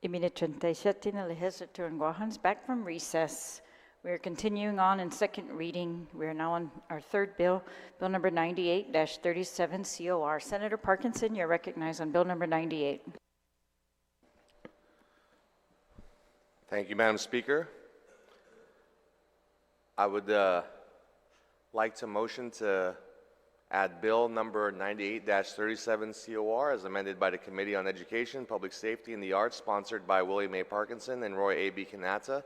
Limina 37 na legislature in Guahans back from recess. We are continuing on in second reading. We are now on our third bill, Bill number 98-37 COR. Senator Parkinson, you're recognized on Bill number 98. Thank you, Madam Speaker. I would like to motion to add Bill number 98-37 COR as amended by the Committee on Education, Public Safety, and the Arts, sponsored by William A. Parkinson and Roy A. B. Kanata.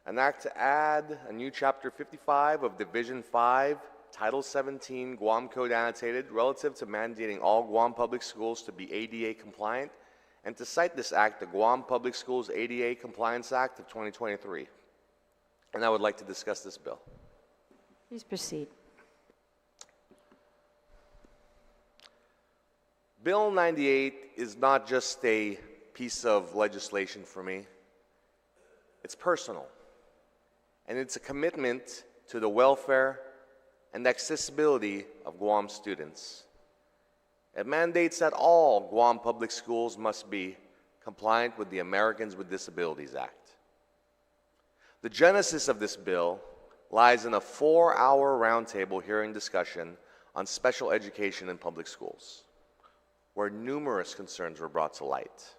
An act to add a new Chapter 55 of Division 5, Title 17, Guam Code Annotated, relative to mandating all Guam public schools to be ADA compliant, and to cite this act, the Guam Public Schools ADA Compliance Act of 2023. And I would like to discuss this bill. Please proceed. Bill 98 is not just a piece of legislation for me. It's personal. And it's a commitment to the welfare and accessibility of Guam students. It mandates that all Guam public schools must be compliant with the Americans with Disabilities Act. The genesis of this bill lies in a 4-hour roundtable hearing discussion on special education in public schools, where numerous concerns were brought to light.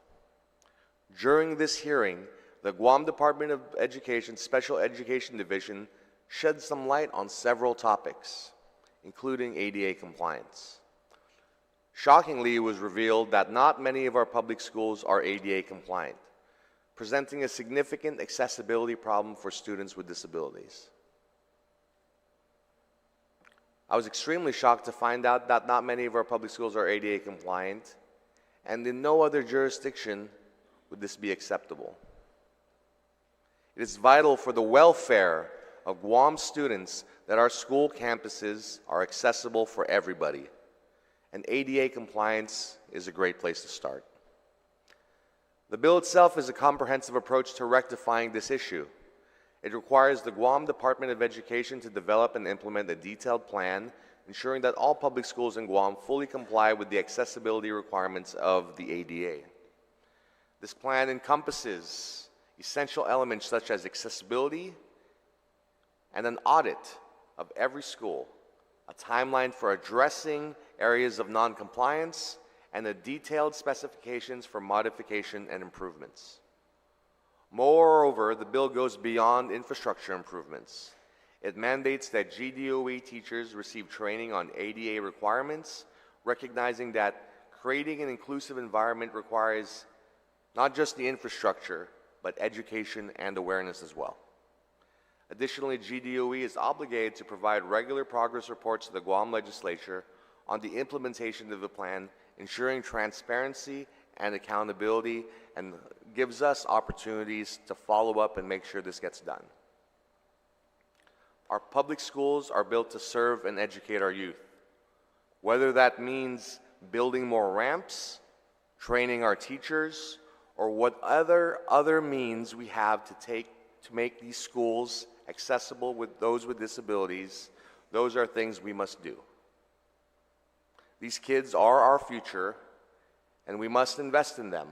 During this hearing, the Guam Department of Education Special Education Division shed some light on several topics, including ADA compliance. Shockingly, it was revealed that not many of our public schools are ADA compliant, presenting a significant accessibility problem for students with disabilities. I was extremely shocked to find out that not many of our public schools are ADA compliant, and in no other jurisdiction would this be acceptable. It is vital for the welfare of Guam students that our school campuses are accessible for everybody, and ADA compliance is a great place to start. The bill itself is a comprehensive approach to rectifying this issue. It requires the Guam Department of Education to develop and implement a detailed plan ensuring that all public schools in Guam fully comply with the accessibility requirements of the ADA. This plan encompasses essential elements such as accessibility and an audit of every school, a timeline for addressing areas of non-compliance, and the detailed specifications for modification and improvements. Moreover, the bill goes beyond infrastructure improvements. It mandates that GDOE teachers receive training on ADA requirements, recognizing that creating an inclusive environment requires not just the infrastructure, but education and awareness as well. Additionally, GDOE is obligated to provide regular progress reports to the Guam Legislature on the implementation of the plan, ensuring transparency and accountability, and gives us opportunities to follow up and make sure this gets done. Our public schools are built to serve and educate our youth, whether that means building more ramps, training our teachers, or what other means we have to take to make these schools accessible with those with disabilities. Those are things we must do. These kids are our future, and we must invest in them.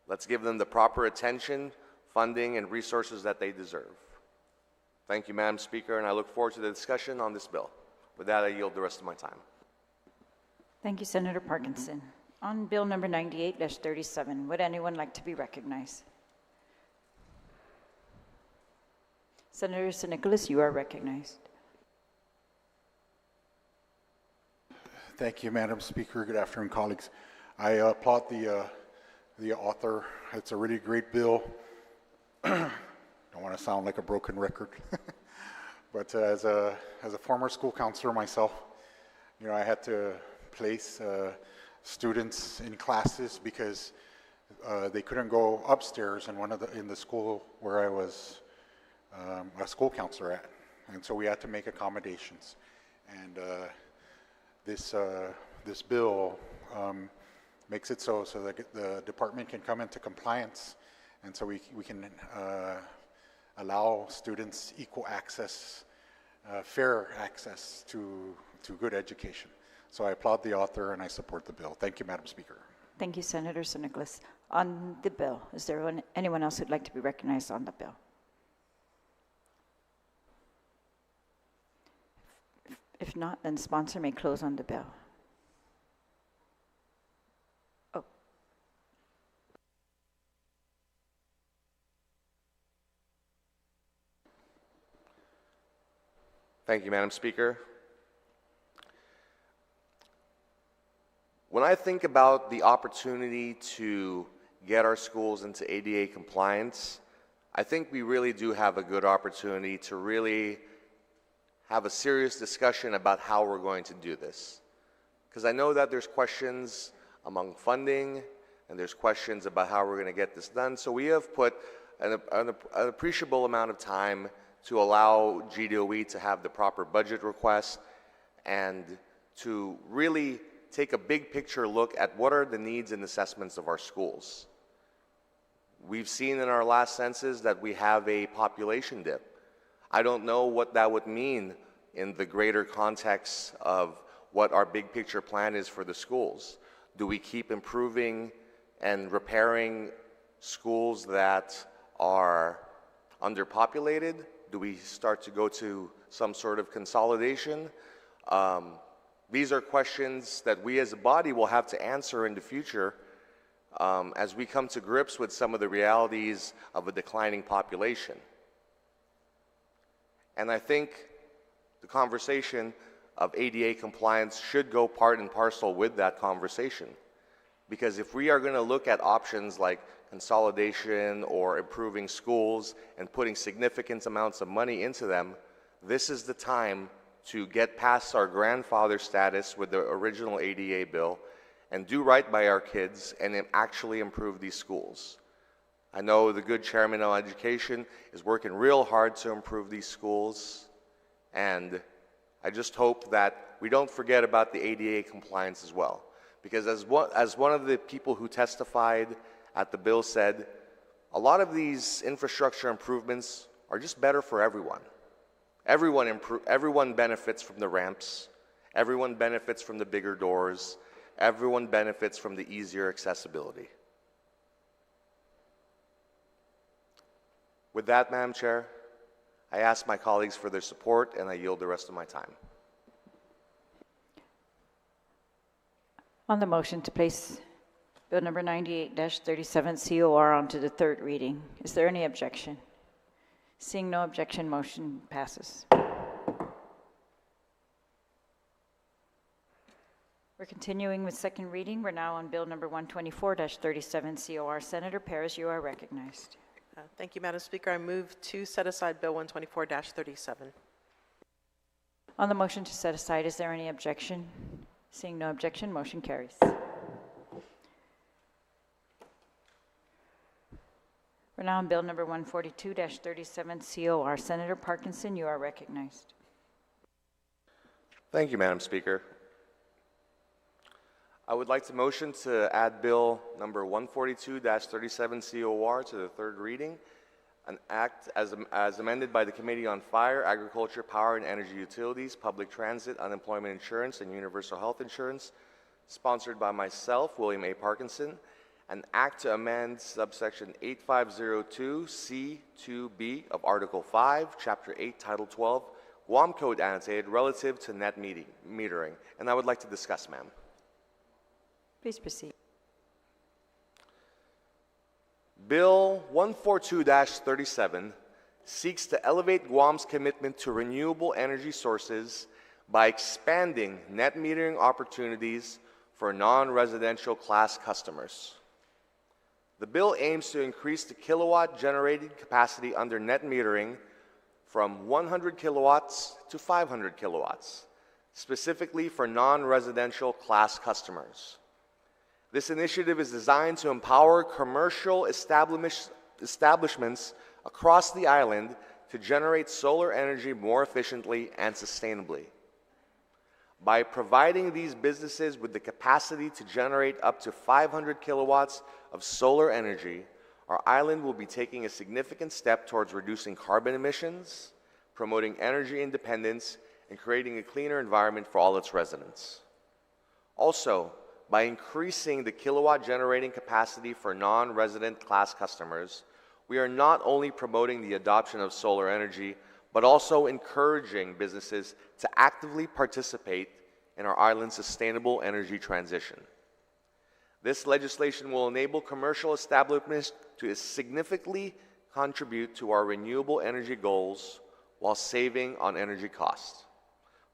Let's give them the proper attention, funding, and resources that they deserve. Thank you, Madam Speaker, and I look forward to the discussion on this bill. With that, I yield the rest of my time. Thank you, Senator Parkinson. On Bill number 98-37, would anyone like to be recognized? Senator San Nicolas, you are recognized. Thank you, Madam Speaker. Good afternoon, colleagues. I applaud the author. It's a really great bill. Don't want to sound like a broken record, but as a former school counselor myself, you know, I had to place students in classes because they couldn't go upstairs in the school where I was a school counselor at, and so we had to make accommodations. And this bill makes it so that the department can come into compliance, and so we can allow students equal access, fair access to good education. So I applaud the author and I support the bill. Thank you, Madam Speaker. Thank you, Senator San Nicolas. On the bill, is there anyone else who'd like to be recognized on the bill? If not, then sponsor may close on the bill. Oh. Thank you, Madam Speaker. When I think about the opportunity to get our schools into ADA compliance, I think we really do have a good opportunity to really have a serious discussion about how we're going to do this. Because I know that there's questions among funding, and there's questions about how we're going to get this done. So we have put an appreciable amount of time to allow GDOE to have the proper budget request and to really take a big picture look at what are the needs and assessments of our schools. We've seen in our last census that we have a population dip. I don't know what that would mean in the greater context of what our big picture plan is for the schools. Do we keep improving and repairing schools that are underpopulated? Do we start to go to some sort of consolidation? These are questions that we as a body will have to answer in the future as we come to grips with some of the realities of a declining population. And I think the conversation of ADA compliance should go part and parcel with that conversation. Because if we are going to look at options like consolidation or improving schools and putting significant amounts of money into them, this is the time to get past our grandfather status with the original ADA bill and do right by our kids and actually improve these schools. I know the good chairman of education is working real hard to improve these schools, and I just hope that we don't forget about the ADA compliance as well. Because as one of the people who testified at the bill said, a lot of these infrastructure improvements are just better for everyone. Everyone benefits from the ramps. Everyone benefits from the bigger doors. Everyone benefits from the easier accessibility. With that, Madam Chair, I ask my colleagues for their support, and I yield the rest of my time. On the motion to place Bill number 98-37 COR onto the third reading, is there any objection? Seeing no objection, motion passes. We're continuing with second reading. We're now on Bill number 124-37 COR. Senator Perez, you are recognized. Thank you, Madam Speaker. I move to set aside Bill 124-37. On the motion to set aside, is there any objection? Seeing no objection, motion carries. We're now on Bill number 142-37 COR. Senator Parkinson, you are recognized. Thank you, Madam Speaker. I would like to motion to add Bill number 142-37 COR to the third reading, an act as amended by the Committee on Fire, Agriculture, Power and Energy Utilities, Public Transit, Unemployment Insurance, and Universal Health Insurance, sponsored by myself, William A. Parkinson, an act to amend subsection 8502C2B of Article 5, Chapter 8, Title 12, Guam Code annotated relative to net metering. And I would like to discuss, ma'am. Please proceed. Bill 142-37 seeks to elevate Guam's commitment to renewable energy sources by expanding net metering opportunities for non-residential class customers. The bill aims to increase the kilowatt generated capacity under net metering from 100 kilowatts to 500 kilowatts, specifically for non-residential class customers. This initiative is designed to empower commercial establishments across the island to generate solar energy more efficiently and sustainably. By providing these businesses with the capacity to generate up to 500 kilowatts of solar energy, our island will be taking a significant step towards reducing carbon emissions, promoting energy independence, and creating a cleaner environment for all its residents. Also, by increasing the kilowatt generating capacity for non-resident class customers, we are not only promoting the adoption of solar energy, but also encouraging businesses to actively participate in our island's sustainable energy transition. This legislation will enable commercial establishments to significantly contribute to our renewable energy goals while saving on energy costs,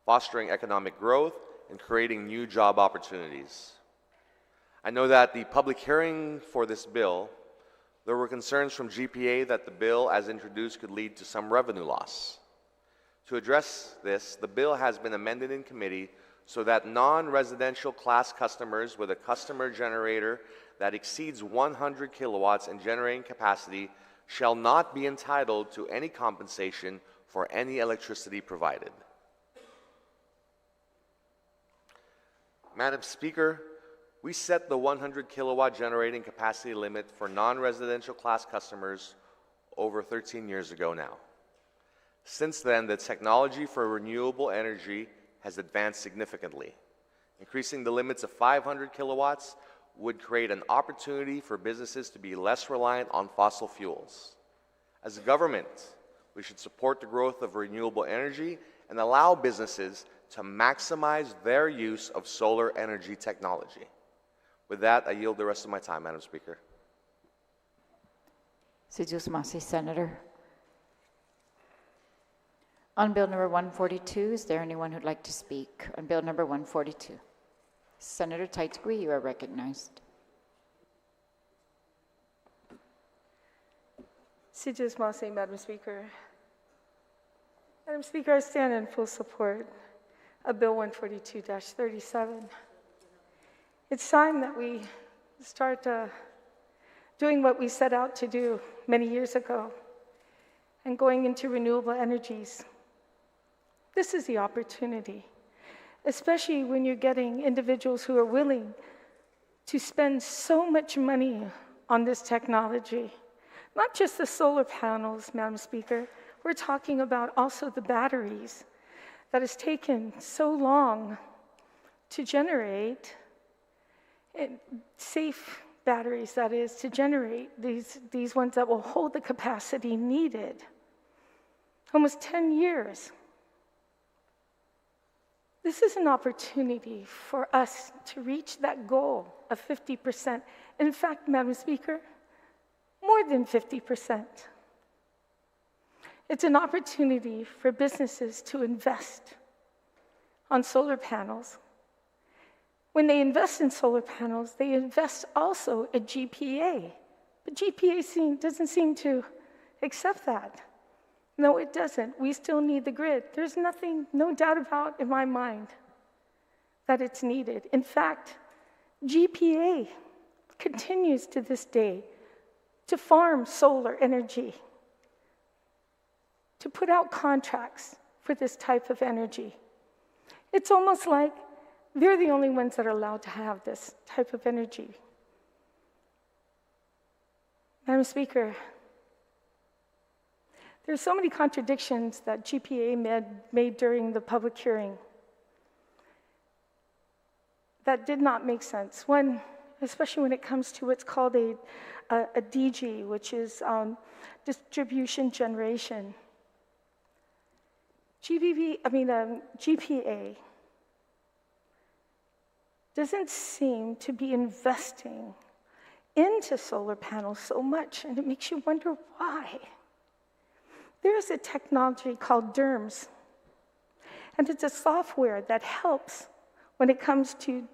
fostering economic growth, and creating new job opportunities. I know that the public hearing for this bill, there were concerns from GPA that the bill as introduced could lead to some revenue loss. To address this, the bill has been amended in committee so that non-residential class customers with a customer generator that exceeds 100 kilowatts in generating capacity shall not be entitled to any compensation for any electricity provided. Madam Speaker, we set the 100 kilowatt generating capacity limit for non-residential class customers over 13 years ago now. Since then, the technology for renewable energy has advanced significantly. Increasing the limits of 500 kilowatts would create an opportunity for businesses to be less reliant on fossil fuels. As a government, we should support the growth of renewable energy and allow businesses to maximize their use of solar energy technology. With that, I yield the rest of my time, Madam Speaker. Senator. On Bill number 142, is there anyone who'd like to speak on Bill number 142? Senator Taitagui, you are recognized. Madam Speaker. Madam Speaker, I stand in full support of Bill 142-37. It's time that we start doing what we set out to do many years ago and going into renewable energies. This is the opportunity, especially when you're getting individuals who are willing to spend so much money on this technology. Not just the solar panels, Madam Speaker, we're talking about also the batteries that has taken so long to generate, safe batteries, that is, to generate these ones that will hold the capacity needed. Almost 10 years. This is an opportunity for us to reach that goal of 50%. In fact, Madam Speaker, more than 50%. It's an opportunity for businesses to invest on solar panels. When they invest in solar panels, they invest also at GPA. But GPA doesn't seem to accept that. No, it doesn't. We still need the grid. There's no doubt about in my mind that it's needed. In fact, GPA continues to this day to farm solar energy, to put out contracts for this type of energy. It's almost like they're the only ones that are allowed to have this type of energy. Madam Speaker, there's so many contradictions that GPA made during the public hearing that did not make sense. One, especially when it comes to what's called a DG, which is distribution generation. GPA doesn't seem to be investing into solar panels so much, and it makes you wonder why. There's a technology called DERMS, and it's a software that helps when it comes to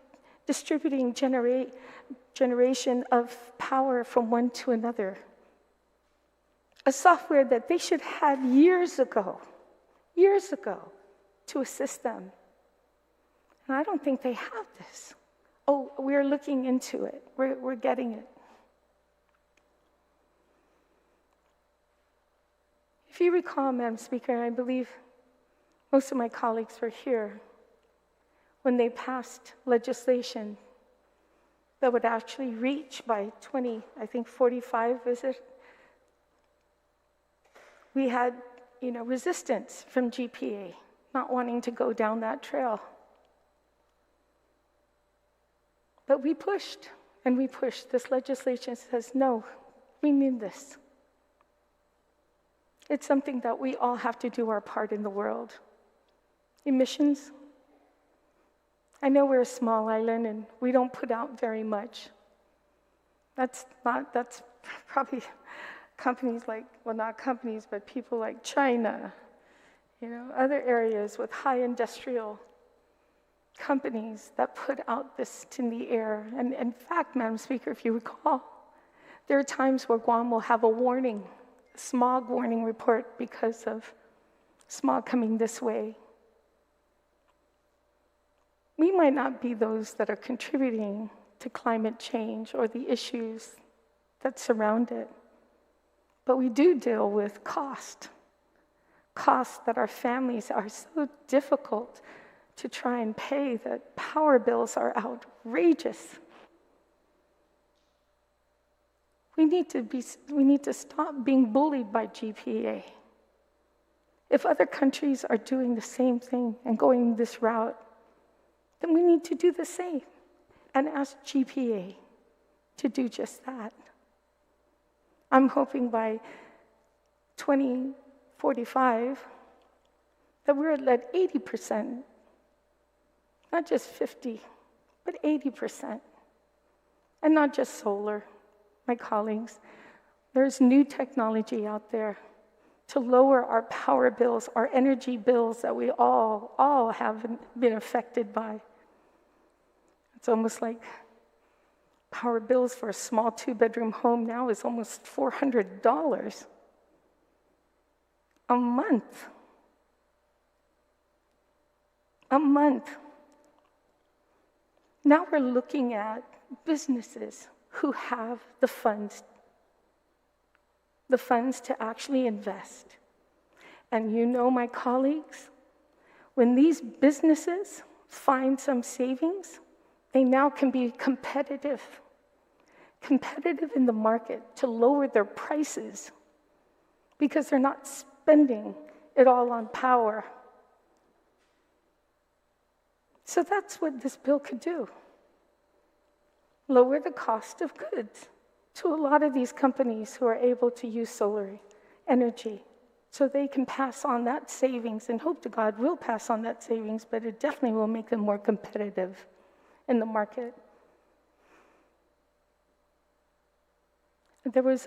distributing generation of power from one to another. A software that they should have years ago, to assist them. And I don't think they have this. Oh, we're looking into it. We're getting it. If you recall, Madam Speaker, I believe most of my colleagues were here when they passed legislation that would actually reach by 2045, is it? We had, resistance from GPA, not wanting to go down that trail. But we pushed and we pushed. This legislation says, no, we need this. It's something that we all have to do our part in the world. Emissions. I know we're a small island and we don't put out very much. That's probably companies like, well, not companies, but people like China, other areas with high industrial companies that put out this in the air. And in fact, Madam Speaker, if you recall, there are times where Guam will have a warning, a smog warning report because of smog coming this way. We might not be those that are contributing to climate change or the issues that surround it, but we do deal with costs that our families are so difficult to try and pay, that power bills are outrageous. We need to stop being bullied by GPA. If other countries are doing the same thing and going this route, then we need to do the same and ask GPA to do just that. I'm hoping by 2045 that we're at 80%, not just 50, but 80%. And not just solar, my colleagues. There's new technology out there to lower our power bills, our energy bills that we all have been affected by. It's almost like power bills for a small 2-bedroom home now is almost $400 a month. A month. Now we're looking at businesses who have the funds to actually invest. And my colleagues, when these businesses find some savings, they now can be competitive in the market to lower their prices because they're not spending it all on power. So that's what this bill could do. Lower the cost of goods to a lot of these companies who are able to use solar energy so they can pass on that savings, and hope to God will pass on that savings, but it definitely will make them more competitive in the market. There was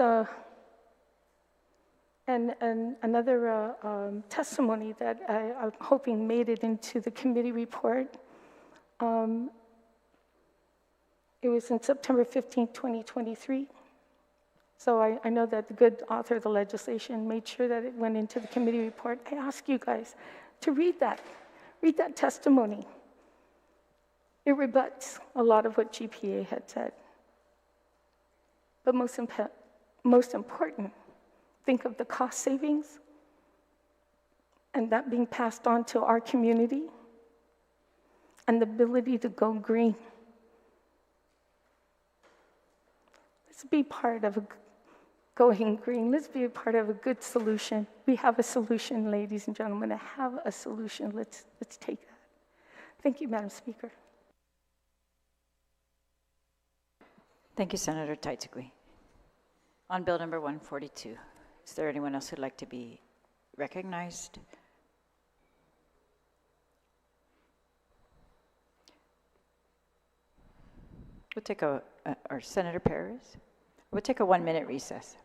another testimony that I'm hoping made it into the committee report. It was in September 15, 2023. So I know that the good author of the legislation made sure that it went into the committee report. I ask you guys to read that testimony. It rebuts a lot of what GPA had said. But most important, think of the cost savings and that being passed on to our community and the ability to go green. Let's be part of going green. Let's be a part of a good solution. We have a solution, ladies and gentlemen. I have a solution. Let's take that. Thank you, Madam Speaker. Thank you, Senator Taitzigui. On Bill number 142, is there anyone else who'd like to be recognized? We'll take or Senator Perez. We'll take a 1-minute recess.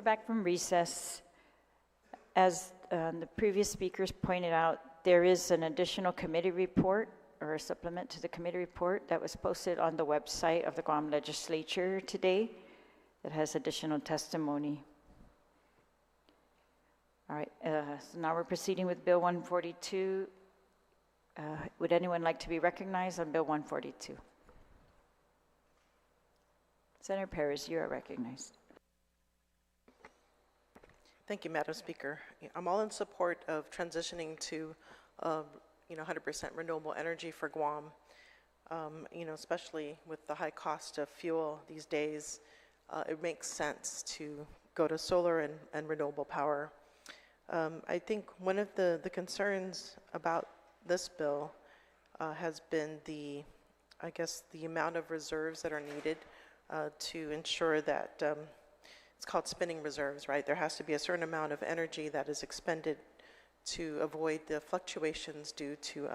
back from recess. As the previous speakers pointed out, there is an additional committee report or a supplement to the committee report that was posted on the website of the Guam Legislature today that has additional testimony. All right, so now we're proceeding with Bill 142. Would anyone like to be recognized on Bill 142? Senator Perez, you are recognized. Thank you, Madam Speaker. I'm all in support of transitioning to 100% renewable energy for Guam. Especially with the high cost of fuel these days, it makes sense to go to solar and renewable power. I think one of the concerns about this bill has been the amount of reserves that are needed to ensure that it's called spinning reserves, right? There has to be a certain amount of energy that is expended to avoid the fluctuations due to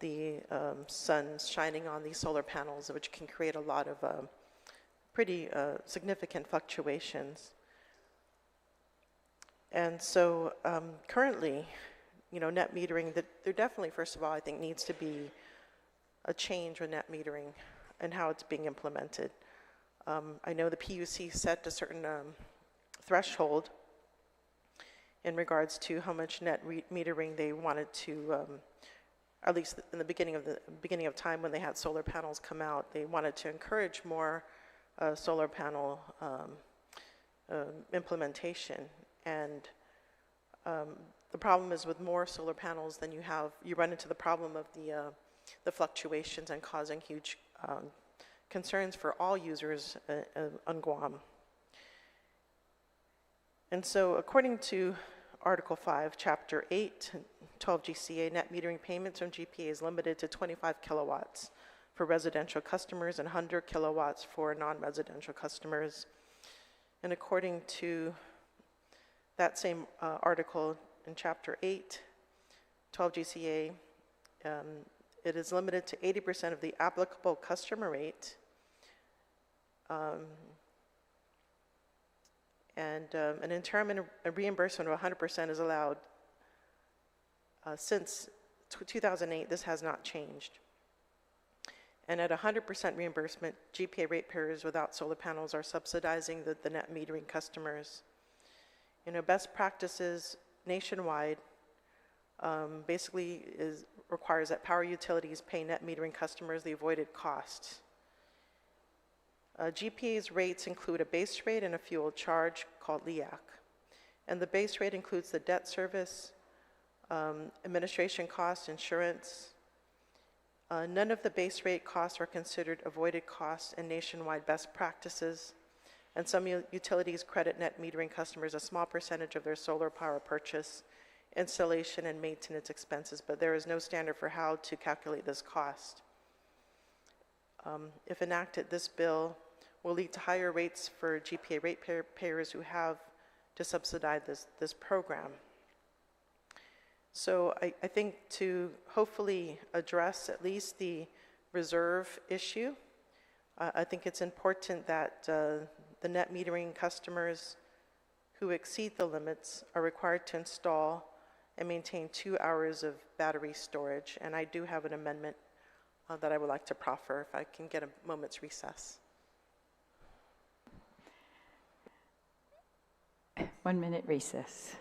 the sun shining on these solar panels, which can create a lot of pretty significant fluctuations. And so currently, net metering, there definitely, first of all, I think needs to be a change with net metering and how it's being implemented. I know the PUC set a certain threshold in regards to how much net metering they wanted to, at least in the beginning of time when they had solar panels come out, they wanted to encourage more solar panel implementation. And the problem is with more solar panels, then you run into the problem of the fluctuations and causing huge concerns for all users on Guam. And so according to Article 5, Chapter 8, 12 GCA, net metering payments from GPA is limited to 25 kilowatts for residential customers and 100 kilowatts for non-residential customers. And according to that same article in Chapter 8, 12 GCA, it is limited to 80% of the applicable customer rate, and an interim reimbursement of 100% is allowed. Since 2008, this has not changed. And at 100% reimbursement, GPA ratepayers without solar panels are subsidizing the net metering customers. Best practices nationwide basically requires that power utilities pay net metering customers the avoided costs. GPA's rates include a base rate and a fuel charge called LEAC. And the base rate includes the debt service, administration costs, insurance. None of the base rate costs are considered avoided costs in nationwide best practices. And some utilities credit net metering customers a small percentage of their solar power purchase, installation, and maintenance expenses, but there is no standard for how to calculate this cost. If enacted, this bill will lead to higher rates for GPA ratepayers who have to subsidize this program. So I think to hopefully address at least the reserve issue, I think it's important that the net metering customers who exceed the limits are required to install and maintain 2 hours of battery storage. And I do have an amendment that I would like to proffer if I can get a moment's recess. 1 minute recess.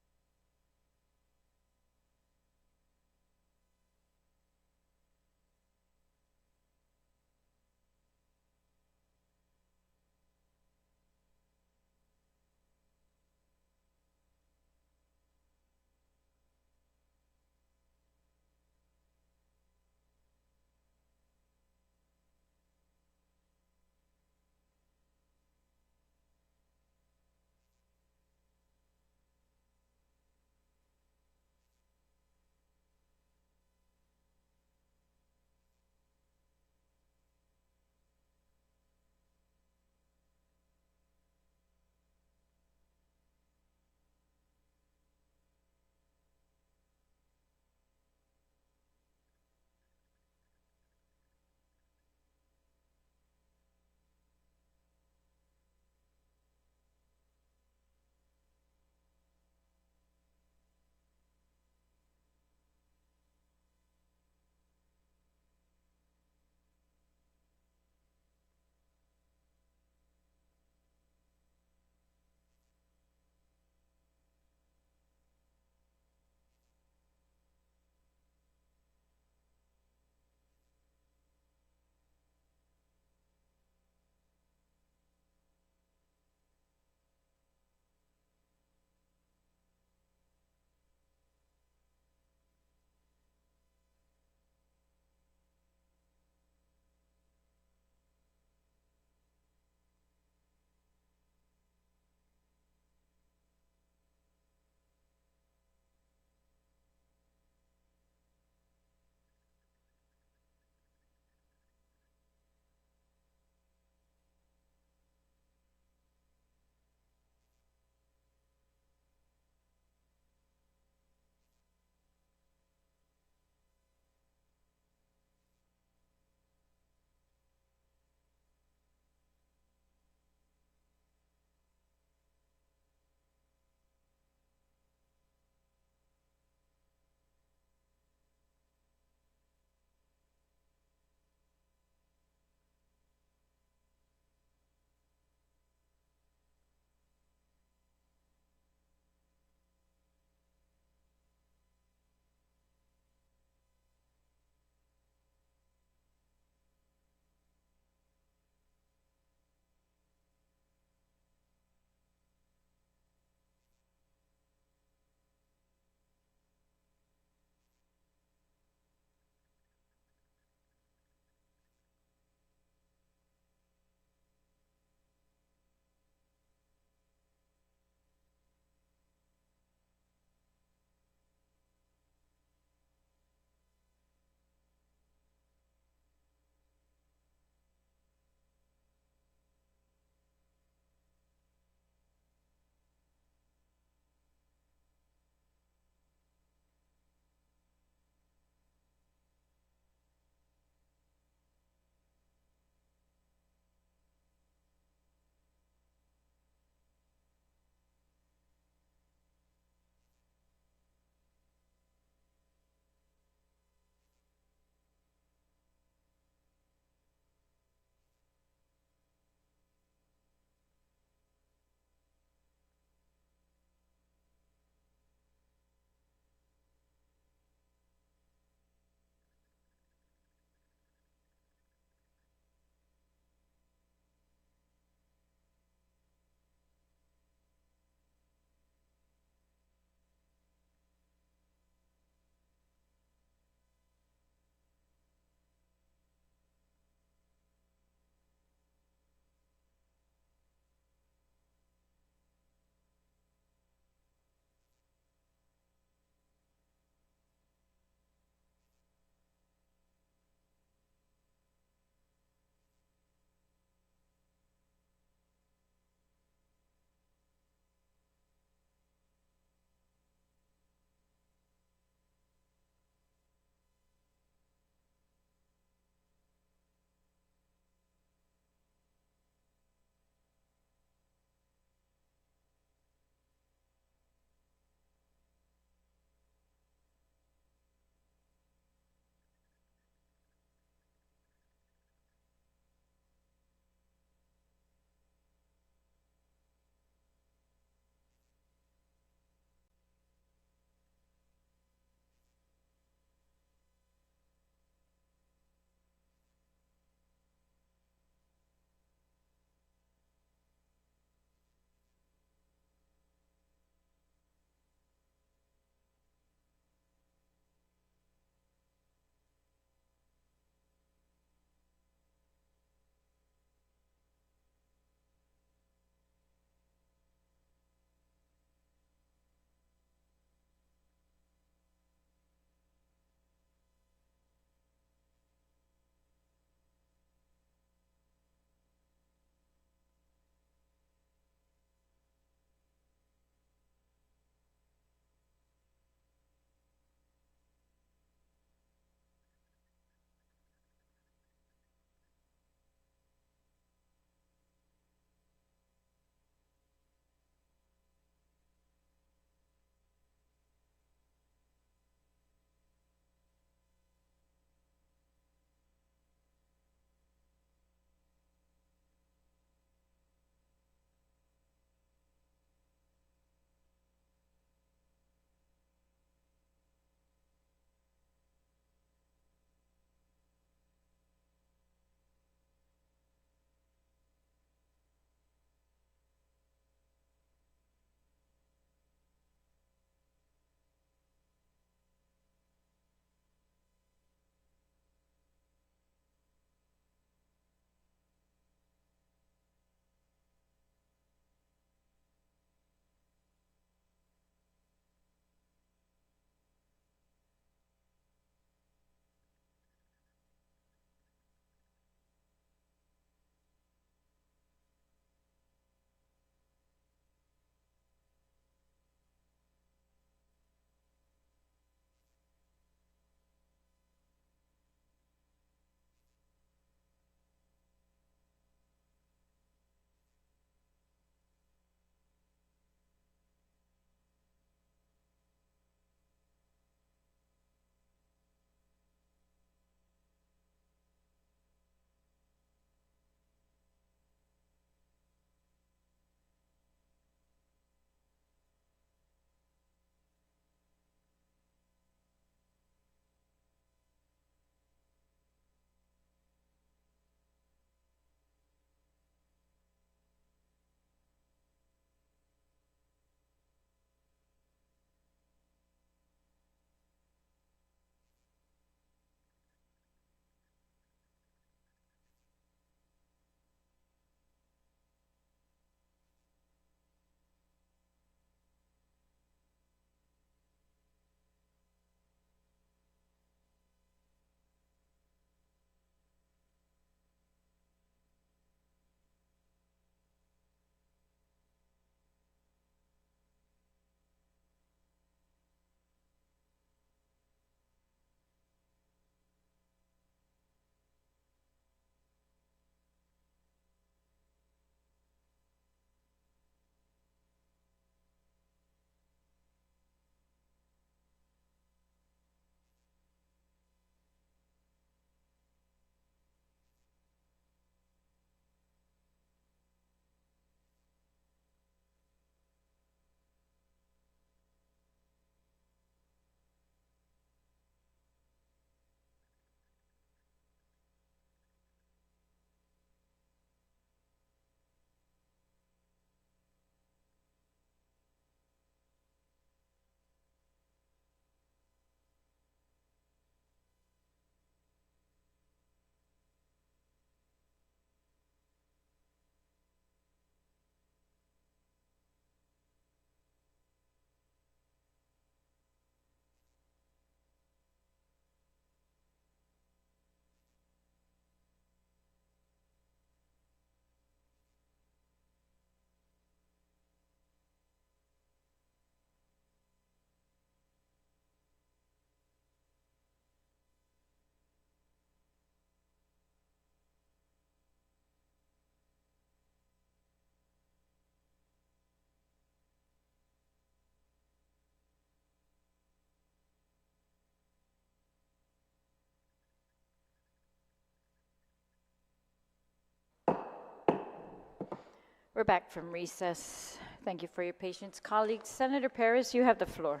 We're back from recess. Thank you for your patience. Colleagues, Senator Perez, you have the floor.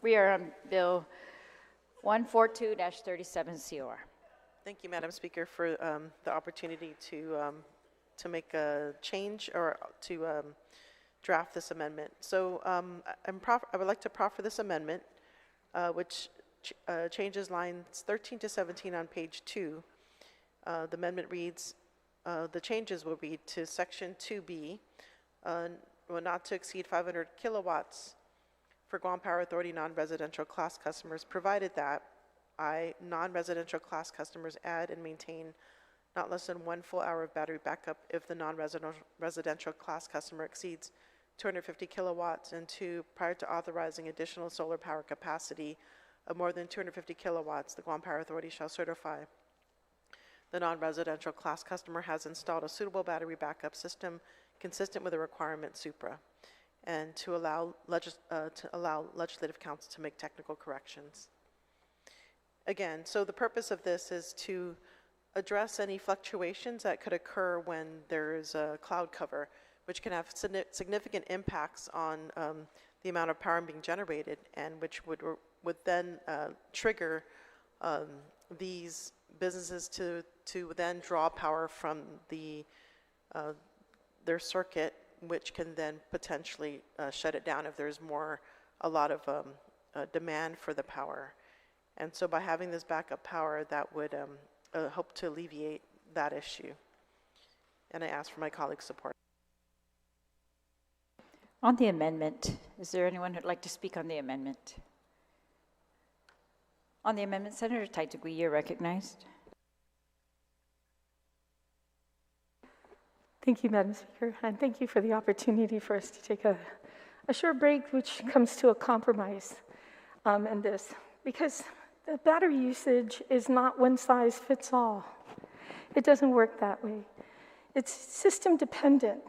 We are on Bill 142-37 COR. Thank you, Madam Speaker, for the opportunity to make a change or to draft this amendment. So I would like to proffer this amendment, which changes lines 13 to 17 on page 2. The amendment reads, the changes will read to Section 2B, will not to exceed 500 kilowatts for Guam Power Authority non-residential class customers, provided that non-residential class customers add and maintain not less than 1 full hour of battery backup if the non-residential class customer exceeds 250 kilowatts, and 2, prior to authorizing additional solar power capacity of more than 250 kilowatts, the Guam Power Authority shall certify the non-residential class customer has installed a suitable battery backup system consistent with the requirement supra, and to allow legislative council to make technical corrections. Again, so the purpose of this is to address any fluctuations that could occur when there is a cloud cover, which can have significant impacts on the amount of power being generated, and which would then trigger these businesses to then draw power from their circuit, which can then potentially shut it down if there's a lot of demand for the power. And so by having this backup power, that would hope to alleviate that issue. And I ask for my colleagues' support. On the amendment, is there anyone who'd like to speak on the amendment? On the amendment, Senator Taitagui, you're recognized. Thank you, Madam Speaker, and thank you for the opportunity for us to take a short break, which comes to a compromise in this, because the battery usage is not one size fits all. It doesn't work that way. It's system dependent,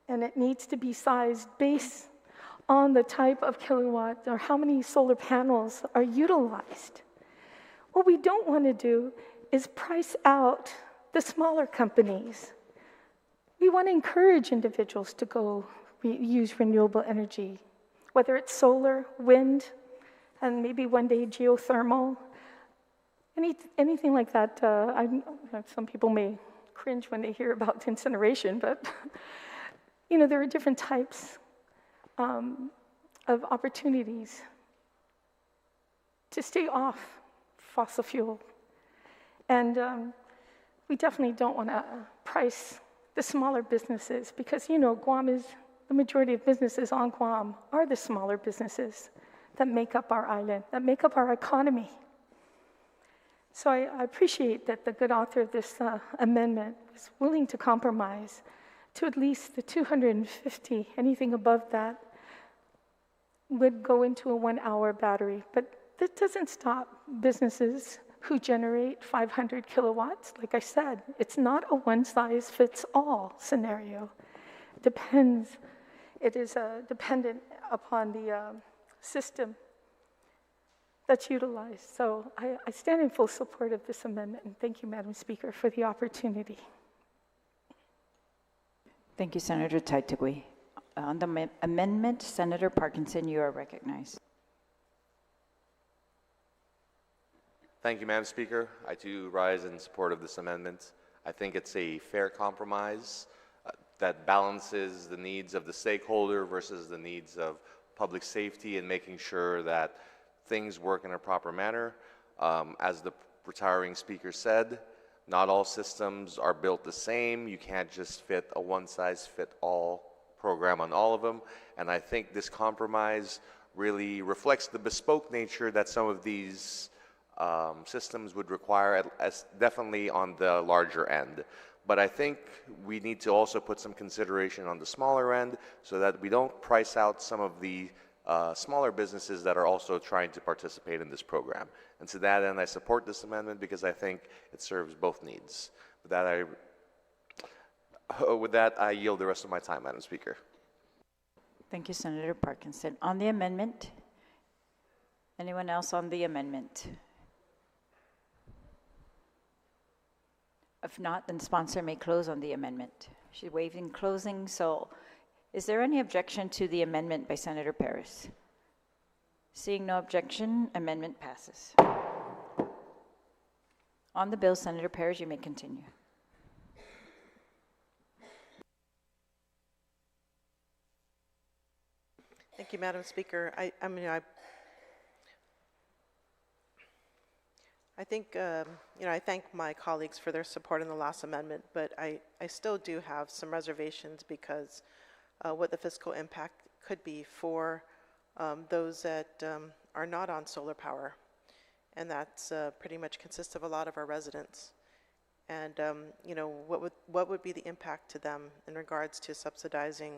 and it needs to be sized based on the type of kilowatt or how many solar panels are utilized. What we don't want to do is price out the smaller companies. We want to encourage individuals to go use renewable energy, whether it's solar, wind, and maybe one day geothermal, anything like that. Some people may cringe when they hear about incineration, but there are different types of opportunities to stay off fossil fuel. And we definitely don't want to price the smaller businesses, because Guam is, the majority of businesses on Guam are the smaller businesses that make up our island, that make up our economy. So I appreciate that the good author of this amendment is willing to compromise to at least the 250. Anything above that would go into a 1 hour battery. But that doesn't stop businesses who generate 500 kilowatts. Like I said, it's not a one-size-fits-all scenario. It is dependent upon the system that's utilized. So I stand in full support of this amendment, and thank you, Madam Speaker, for the opportunity. Thank you, Senator Taitagui. On the amendment, Senator Parkinson, you are recognized. Thank you, Madam Speaker. I too rise in support of this amendment. I think it's a fair compromise that balances the needs of the stakeholder versus the needs of public safety, and making sure that things work in a proper manner. As the retiring speaker said, not all systems are built the same. You can't just fit a one-size-fit-all program on all of them. And I think this compromise really reflects the bespoke nature that some of these systems would require, as definitely on the larger end. But I think we need to also put some consideration on the smaller end, so that we don't price out some of the smaller businesses that are also trying to participate in this program. And to that end, I support this amendment because I think it serves both needs. With that, I yield the rest of my time, Madam Speaker. Thank you, Senator Parkinson. On the amendment, anyone else on the amendment? If not, then sponsor may close on the amendment. She's waiving closing, so is there any objection to the amendment by Senator Perez? Seeing no objection, amendment passes. On the bill, Senator Perez, you may continue. Thank you, Madam Speaker. I think, I thank my colleagues for their support in the last amendment, but I still do have some reservations because what the fiscal impact could be for those that are not on solar power. And that's pretty much consists of a lot of our residents. And, what would be the impact to them in regards to subsidizing,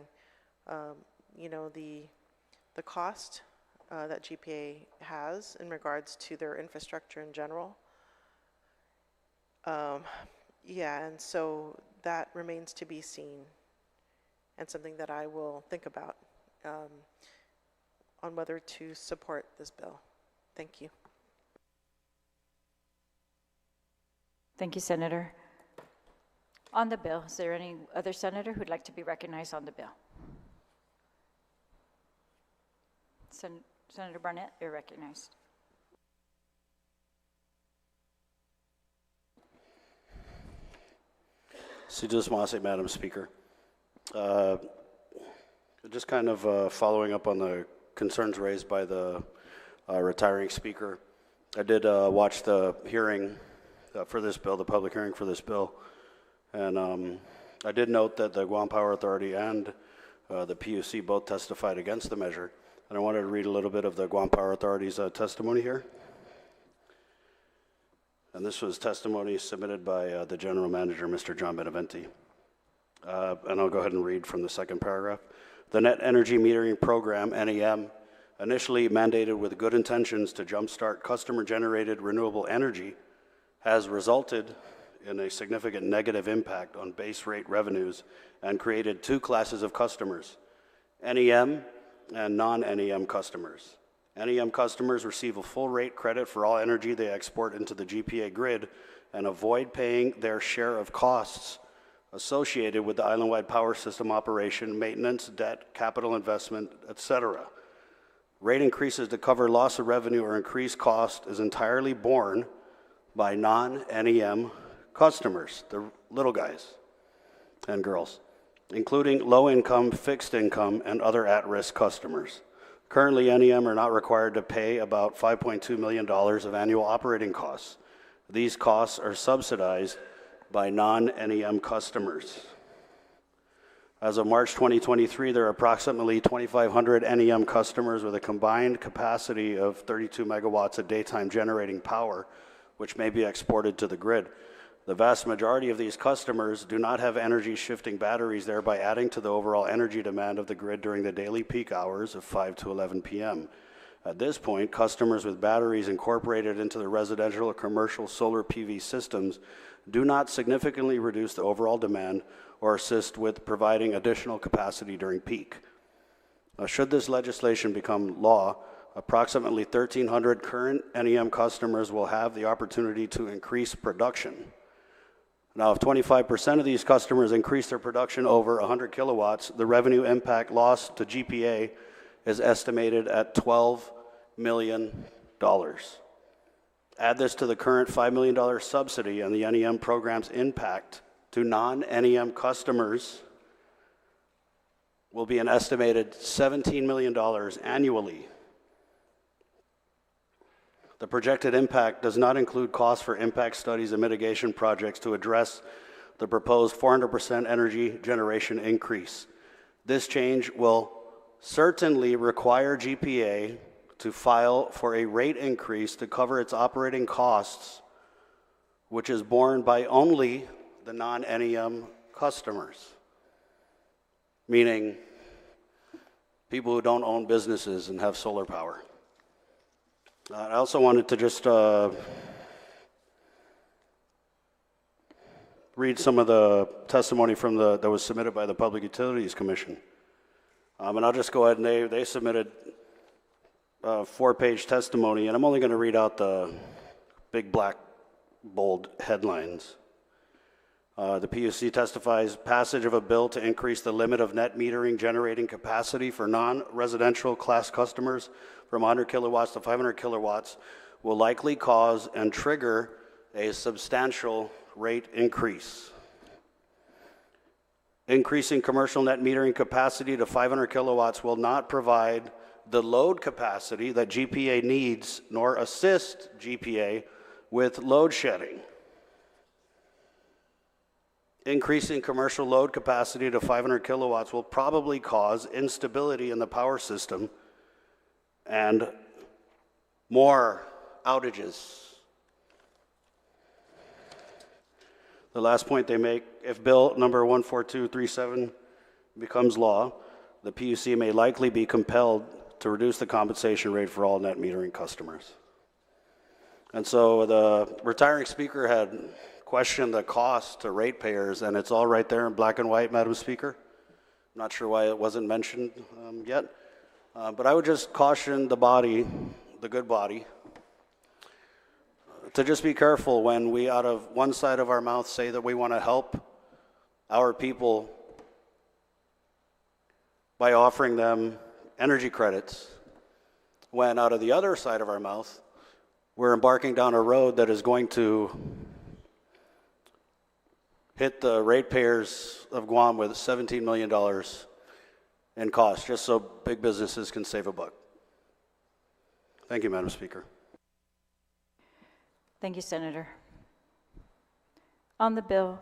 the cost that GPA has in regards to their infrastructure in general. And so that remains to be seen and something that I will think about on whether to support this bill. Thank you. Thank you, Senator. On the bill, is there any other senator who'd like to be recognized on the bill? Senator Barnett, you're recognized. Madam Speaker. Just kind of following up on the concerns raised by the retiring speaker. I did watch the hearing for this bill, the public hearing for this bill, and I did note that the Guam Power Authority and the PUC both testified against the measure. And I wanted to read a little bit of the Guam Power Authority's testimony here. And this was testimony submitted by the General Manager, Mr. John Beneventi. And I'll go ahead and read from the second paragraph. The Net Energy Metering Program, NEM, initially mandated with good intentions to jumpstart customer-generated renewable energy, has resulted in a significant negative impact on base rate revenues and created two classes of customers, NEM and non-NEM customers. NEM customers receive a full rate credit for all energy they export into the GPA grid and avoid paying their share of costs associated with the island-wide power system operation, maintenance, debt, capital investment, etc. Rate increases to cover loss of revenue or increased cost is entirely borne by non-NEM customers, the little guys and girls, including low-income, fixed-income, and other at-risk customers. Currently, NEM are not required to pay about $5.2 million of annual operating costs. These costs are subsidized by non-NEM customers. As of March 2023, there are approximately 2,500 NEM customers with a combined capacity of 32 megawatts of daytime generating power, which may be exported to the grid. The vast majority of these customers do not have energy shifting batteries, thereby adding to the overall energy demand of the grid during the daily peak hours of 5 to 11 p.m. At this point, customers with batteries incorporated into the residential or commercial solar PV systems do not significantly reduce the overall demand or assist with providing additional capacity during peak. Should this legislation become law, approximately 1,300 current NEM customers will have the opportunity to increase production. Now, if 25% of these customers increase their production over 100 kilowatts, the revenue impact loss to GPA is estimated at $12 million. Add this to the current $5 million subsidy and the NEM program's impact to non-NEM customers will be an estimated $17 million annually. The projected impact does not include costs for impact studies and mitigation projects to address the proposed 400% energy generation increase. This change will certainly require GPA to file for a rate increase to cover its operating costs, which is borne by only the non-NEM customers, meaning people who don't own businesses and have solar power. I also wanted to just read some of the testimony from that was submitted by the Public Utilities Commission. And I'll just go ahead and they submitted a 4-page testimony, and I'm only going to read out the big black bold headlines. The PUC testifies passage of a bill to increase the limit of net metering generating capacity for non-residential class customers from 100 kilowatts to 500 kilowatts will likely cause and trigger a substantial rate increase. Increasing commercial net metering capacity to 500 kilowatts will not provide the load capacity that GPA needs nor assist GPA with load shedding. Increasing commercial load capacity to 500 kilowatts will probably cause instability in the power system and more outages. The last point they make, if Bill number 14237 becomes law, the PUC may likely be compelled to reduce the compensation rate for all net metering customers. And so the retiring speaker had questioned the cost to ratepayers, and it's all right there in black and white, Madam Speaker. I'm not sure why it wasn't mentioned yet, but I would just caution the body, the good body, to just be careful when we, out of one side of our mouth, say that we want to help our people by offering them energy credits, when out of the other side of our mouth, we're embarking down a road that is going to hit the ratepayers of Guam with $17 million in cost, just so big businesses can save a buck. Thank you, Madam Speaker. Thank you, Senator. On the bill,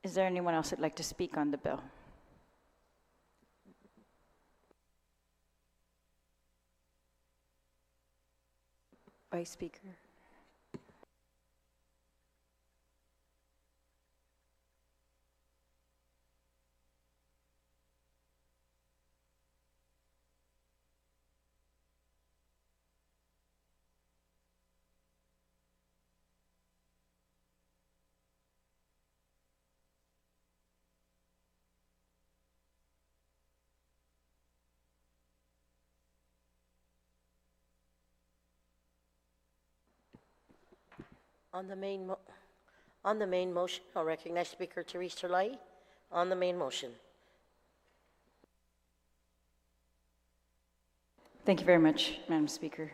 is there anyone else that'd like to speak on the bill? Vice Speaker. On the main motion, I'll recognize Speaker Teresa Lai on the main motion. Thank you very much, Madam Speaker.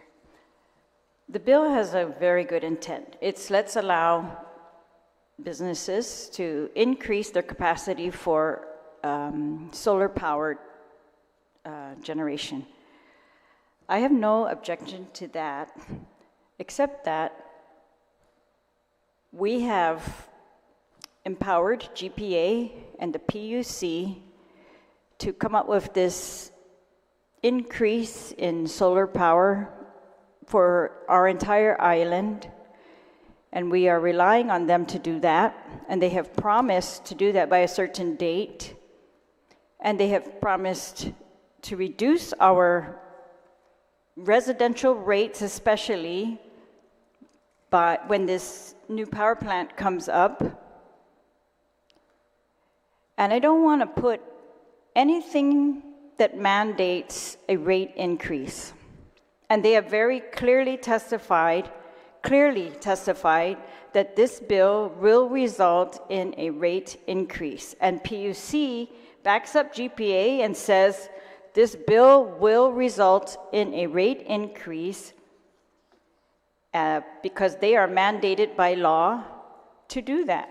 The bill has a very good intent. Let's allow businesses to increase their capacity for solar-powered generation. I have no objection to that, except that we have empowered GPA and the PUC to come up with this increase in solar power for our entire island, and we are relying on them to do that, and they have promised to do that by a certain date, and they have promised to reduce our residential rates, especially but when this new power plant comes up. And I don't want to put anything that mandates a rate increase. And they have very clearly testified that this bill will result in a rate increase. And PUC backs up GPA and says this bill will result in a rate increase because they are mandated by law to do that,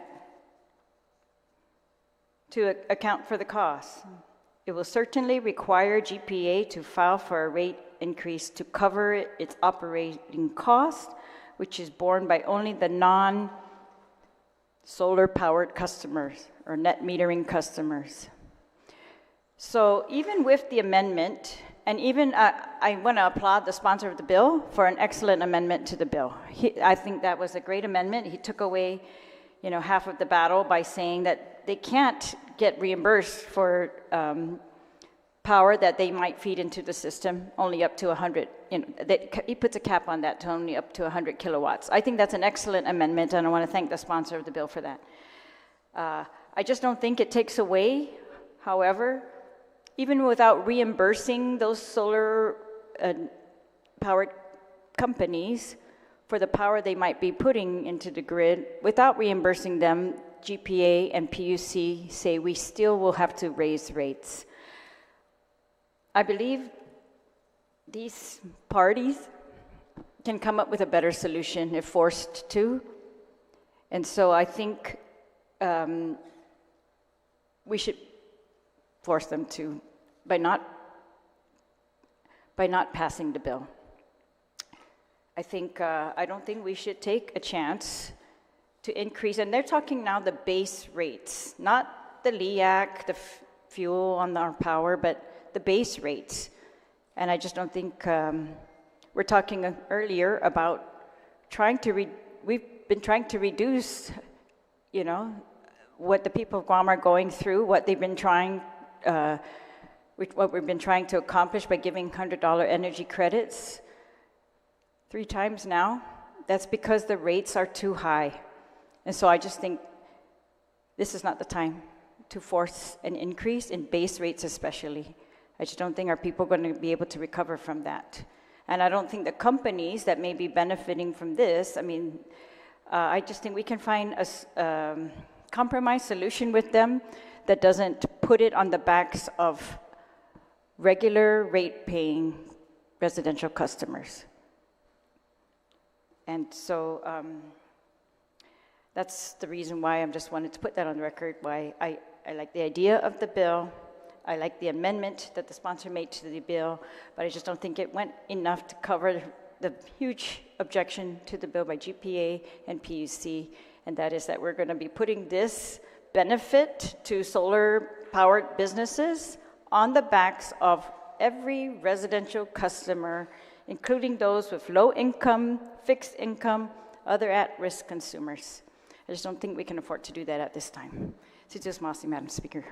to account for the costs. It will certainly require GPA to file for a rate increase to cover its operating cost, which is borne by only the non-solar powered customers or net metering customers. So even with the amendment, and even I want to applaud the sponsor of the bill for an excellent amendment to the bill. I think that was a great amendment. He took away, half of the battle by saying that they can't get reimbursed for power that they might feed into the system, only up to 100. He puts a cap on that to only up to 100 kilowatts. I think that's an excellent amendment, and I want to thank the sponsor of the bill for that. I just don't think it takes away, however, even without reimbursing those solar powered companies for the power they might be putting into the grid, without reimbursing them, GPA and PUC say we still will have to raise rates. I believe these parties can come up with a better solution if forced to. And so I think we should force them to, by not passing the bill. I don't think we should take a chance to increase, and they're talking now the base rates, not the LEAC, the fuel on our power, but the base rates. And I just don't think, we're talking earlier about we've been trying to reduce, you know, what the people of Guam are going through, what we've been trying to accomplish by giving $100 energy credits 3 times now. That's because the rates are too high. And so I just think this is not the time to force an increase in base rates especially. I just don't think our people are going to be able to recover from that. And I don't think the companies that may be benefiting from this, I mean, I just think we can find a compromise solution with them that doesn't put it on the backs of regular rate-paying residential customers. And so that's the reason why I just wanted to put that on the record, why I like the idea of the bill. I like the amendment that the sponsor made to the bill, but I just don't think it went enough to cover the huge objection to the bill by GPA and PUC, and that is that we're going to be putting this benefit to solar-powered businesses on the backs of every residential customer, including those with low income, fixed income, other at-risk consumers. I just don't think we can afford to do that at this time. Situs Masi, Madam Speaker.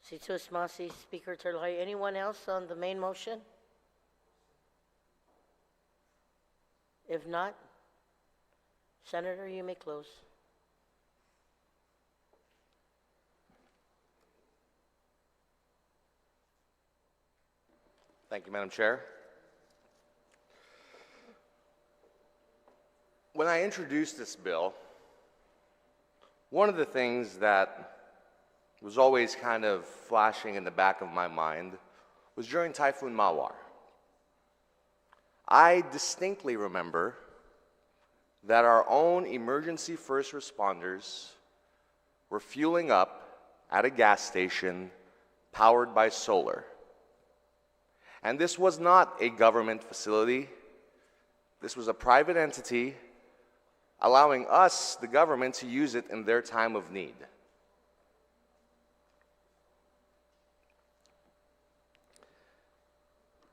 Situs Masi, Speaker Terloy. Anyone else on the main motion? If not, Senator, you may close. Thank you, Madam Chair. When I introduced this bill, one of the things that was always kind of flashing in the back of my mind was during Typhoon Mawar. I distinctly remember that our own emergency first responders were fueling up at a gas station powered by solar. And this was not a government facility. This was a private entity allowing us, the government, to use it in their time of need.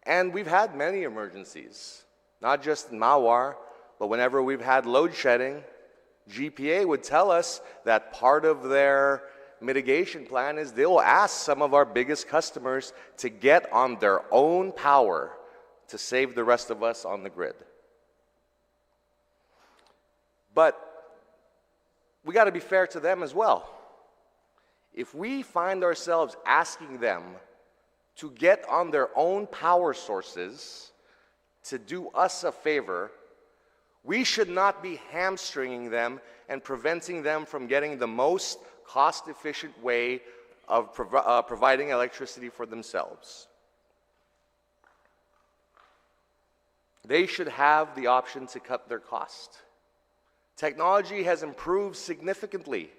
And we've had many emergencies, not just in Mawar, but whenever we've had load shedding, GPA would tell us that part of their mitigation plan is they will ask some of our biggest customers to get on their own power to save the rest of us on the grid. But we got to be fair to them as well. If we find ourselves asking them to get on their own power sources to do us a favor, we should not be hamstringing them and preventing them from getting the most cost-efficient way of providing electricity for themselves. They should have the option to cut their cost. Technology has improved significantly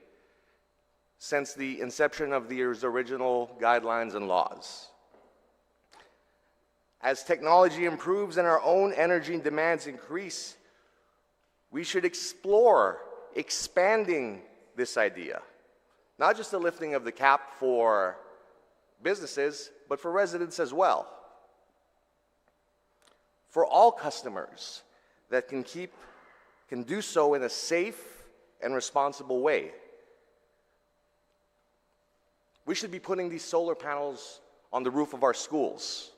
since the inception of these original guidelines and laws. As technology improves and our own energy demands increase, we should explore expanding this idea. Not just the lifting of the cap for businesses, but for residents as well. For all customers that can do so in a safe and responsible way. We should be putting these solar panels on the roof of our schools,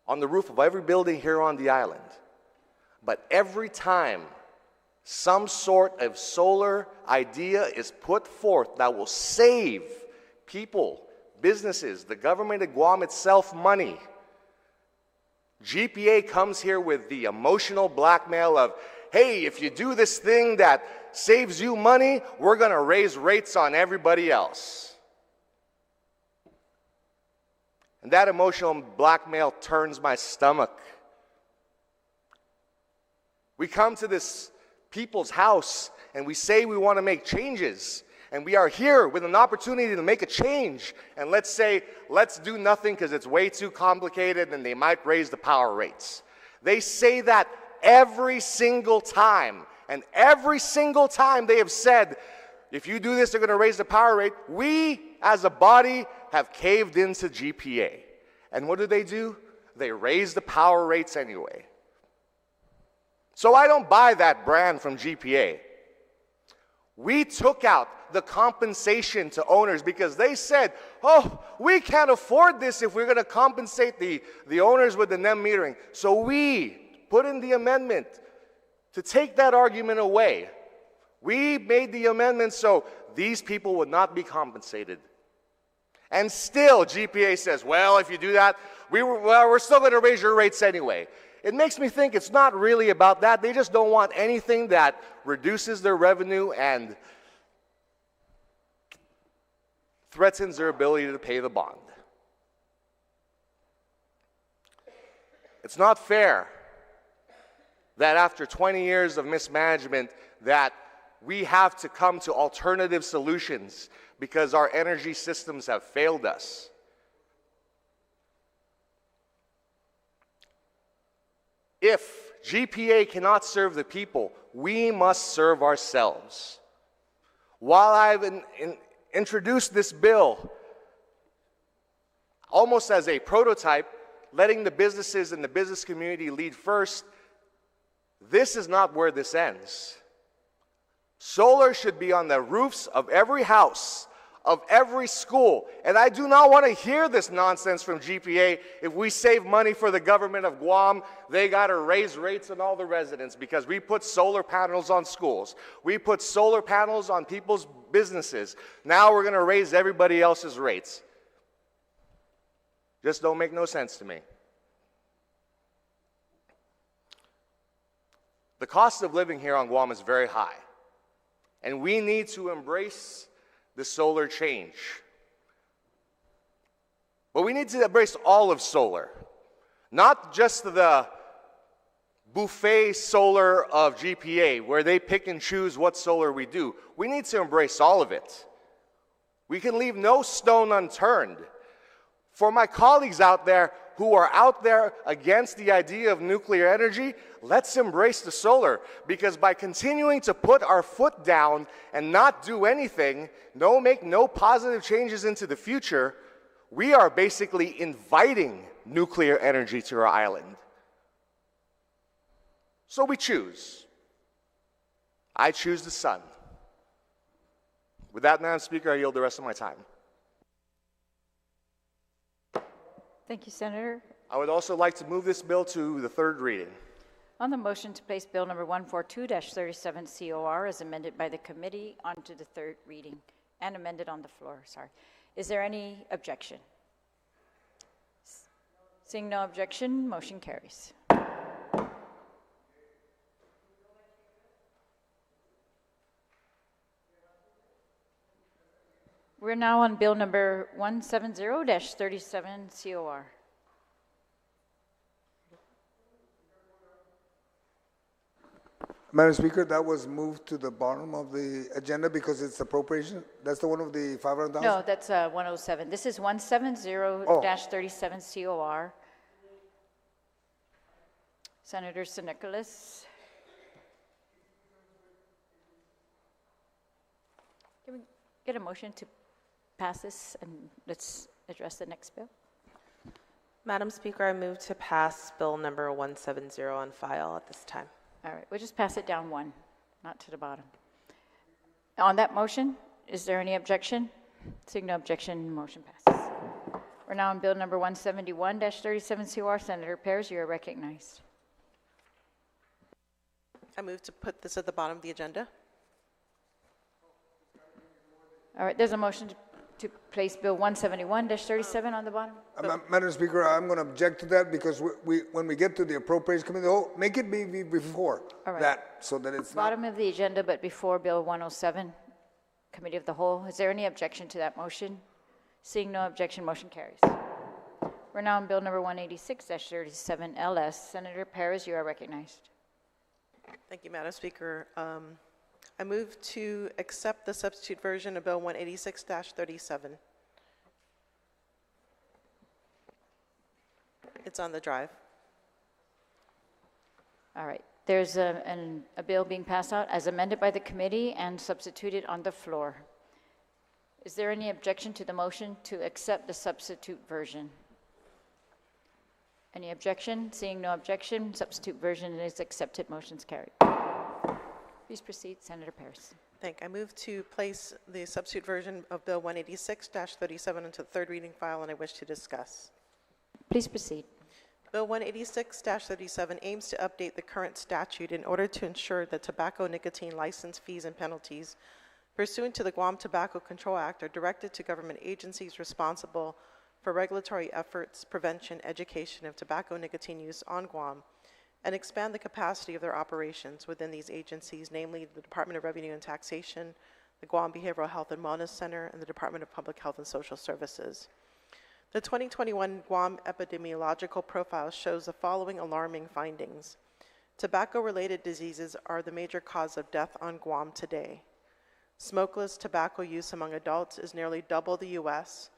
on the roof of every building here on the island. But every time some sort of solar idea is put forth that will save people, businesses, the government of Guam itself money, GPA comes here with the emotional blackmail of, hey, if you do this thing that saves you money, we're going to raise rates on everybody else. And that emotional blackmail turns my stomach. We come to this people's house and we say we want to make changes. And we are here with an opportunity to make a change. And let's say, let's do nothing because it's way too complicated and they might raise the power rates. They say that every single time. And every single time they have said, if you do this, they're going to raise the power rate. We, as a body, have caved into GPA. And what do? They raise the power rates anyway. So I don't buy that brand from GPA. We took out the compensation to owners because they said, oh, we can't afford this if we're going to compensate the owners with the NEM metering. So we put in the amendment to take that argument away. We made the amendment so these people would not be compensated. And still GPA says, well, if you do that, we're still going to raise your rates anyway. It makes me think it's not really about that. They just don't want anything that reduces their revenue and threatens their ability to pay the bond. It's not fair that after 20 years of mismanagement that we have to come to alternative solutions because our energy systems have failed us. If GPA cannot serve the people, we must serve ourselves. While I've introduced this bill almost as a prototype, letting the businesses and the business community lead first, this is not where this ends. Solar should be on the roofs of every house, of every school. And I do not want to hear this nonsense from GPA. If we save money for the government of Guam, they got to raise rates on all the residents because we put solar panels on schools. We put solar panels on people's businesses. Now we're going to raise everybody else's rates. Just don't make no sense to me. The cost of living here on Guam is very high. And we need to embrace the solar change. But we need to embrace all of solar, not just the buffet solar of GPA, where they pick and choose what solar we do. We need to embrace all of it. We can leave no stone unturned. For my colleagues out there who are out there against the idea of nuclear energy, let's embrace the solar, because by continuing to put our foot down and not do anything, make no positive changes into the future, we are basically inviting nuclear energy to our island. So we choose. I choose the sun. With that, Madam Speaker, I yield the rest of my time. Thank you, Senator. I would also like to move this bill to the third reading. On the motion to place Bill number 142-37 COR as amended by the committee onto the third reading and amended on the floor, Is there any objection? Seeing no objection, motion carries. We're now on Bill number 170-37 COR. Madam Speaker, that was moved to the bottom of the agenda because it's appropriation. That's the one of the 500,000? No, that's 107. This is 170-37 COR. Senator San Nicolas. Can we get a motion to pass this and let's address the next bill? Madam Speaker, I move to pass Bill number 170 on file at this time. All right, we'll just pass it down one, not to the bottom. On that motion, is there any objection? Seeing no objection, motion passes. We're now on Bill number 171-37 COR. Senator Pears, you are recognized. I move to put this at the bottom of the agenda. All right, there's a motion to To place Bill 171-37 on the bottom? Madam Speaker, I'm going to object to that because when we get to the Appropriations Committee, make it be before All right. that, so that it's not. Bottom of the agenda, but before Bill 107, Committee of the Whole. Is there any objection to that motion? Seeing no objection, motion carries. We're now on Bill number 186-37 LS. Senator Perez, you are recognized. Thank you, Madam Speaker. I move to accept the substitute version of Bill 186-37. It's on the drive. All right. There's a bill being passed out as amended by the committee and substituted on the floor. Is there any objection to the motion to accept the substitute version? Any objection? Seeing no objection, substitute version is accepted. Motion's carried. Please proceed, Senator Perez. I move to place the substitute version of Bill 186-37 into the third reading file, and I wish to discuss. Please proceed. Bill 186-37 aims to update the current statute in order to ensure that tobacco nicotine license fees and penalties pursuant to the Guam Tobacco Control Act are directed to government agencies responsible for regulatory efforts, prevention, education of tobacco nicotine use on Guam, and expand the capacity of their operations within these agencies, namely the Department of Revenue and Taxation, the Guam Behavioral Health and Wellness Center, and the Department of Public Health and Social Services. The 2021 Guam epidemiological profile shows the following alarming findings. Tobacco-related diseases are the major cause of death on Guam today. Smokeless tobacco use among adults is nearly double the U.S.,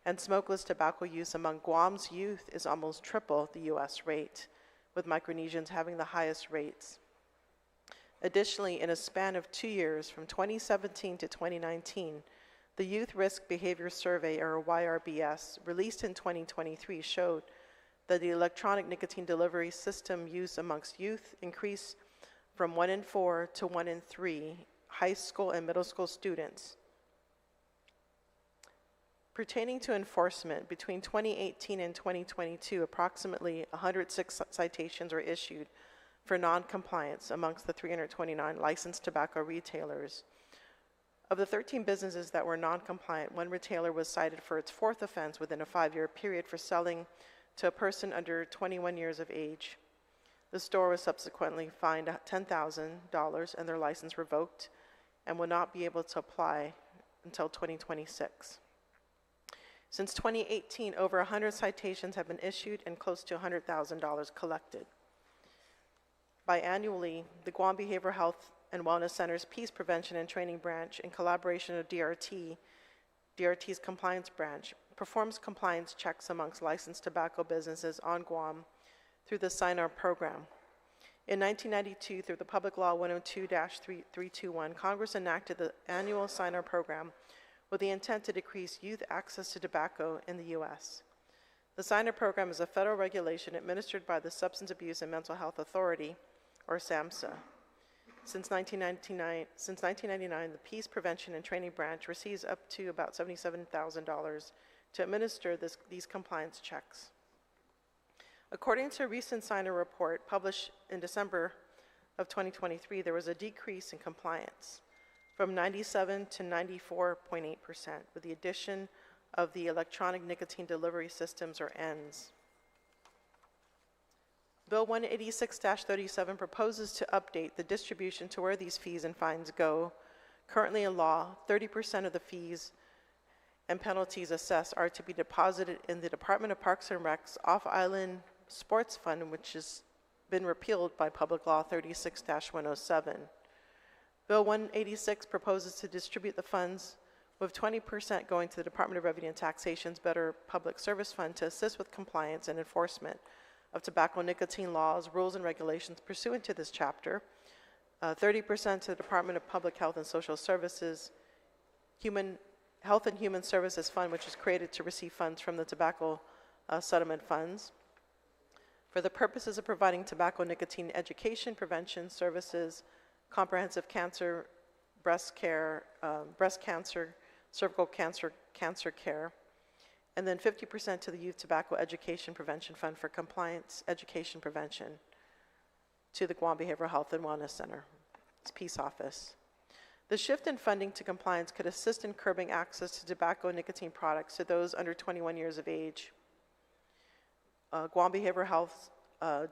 and smokeless tobacco use among Guam's youth is almost triple the U.S. rate, with Micronesians having the highest rates. Additionally, in a span of 2 years, from 2017 to 2019, the Youth Risk Behavior Survey, or YRBS, released in 2023 showed that the electronic nicotine delivery system use amongst youth increased from 1 in 4 to 1 in 3 high school and middle school students. Pertaining to enforcement, between 2018 and 2022, approximately 106 citations were issued for non-compliance amongst the 329 licensed tobacco retailers. Of the 13 businesses that were non-compliant, one retailer was cited for its fourth offense within a 5-year period for selling to a person under 21 years of age. The store was subsequently fined $10,000 and their license revoked and will not be able to apply until 2026. Since 2018, over 100 citations have been issued and close to $100,000 collected. Biannually, the Guam Behavioral Health and Wellness Center's Peace Prevention and Training Branch, in collaboration with DRT's Compliance Branch, performs compliance checks amongst licensed tobacco businesses on Guam through the SINAR program. In 1992, through the Public Law 102-321, Congress enacted the annual SINAR program with the intent to decrease youth access to tobacco in the U.S. The SINAR program is a federal regulation administered by the Substance Abuse and Mental Health Authority, or SAMHSA. Since 1999, the Peace Prevention and Training Branch receives up to about $77,000 to administer these compliance checks. According to a recent SINAR report published in December of 2023, there was a decrease in compliance from 97 to 94.8%, with the addition of the electronic nicotine delivery systems, or ENDS. Bill 186-37 proposes to update the distribution to where these fees and fines go. Currently in law, 30% of the fees and penalties assessed are to be deposited in the Department of Parks and Rec's Off-Island Sports Fund, which has been repealed by Public Law 36-107. Bill 186 proposes to distribute the funds, with 20% going to the Department of Revenue and Taxation's Better Public Service Fund to assist with compliance and enforcement of tobacco nicotine laws, rules, and regulations pursuant to this chapter, 30% to the Department of Public Health and Social Services, Health and Human Services Fund, which is created to receive funds from the tobacco settlement funds, for the purposes of providing tobacco nicotine education, prevention services, comprehensive cancer, breast cancer, cervical cancer care, and then 50% to the Youth Tobacco Education Prevention Fund for compliance, education, prevention to the Guam Behavioral Health and Wellness Center, its Peace Office. The shift in funding to compliance could assist in curbing access to tobacco and nicotine products to those under 21 years of age. Guam Behavioral Health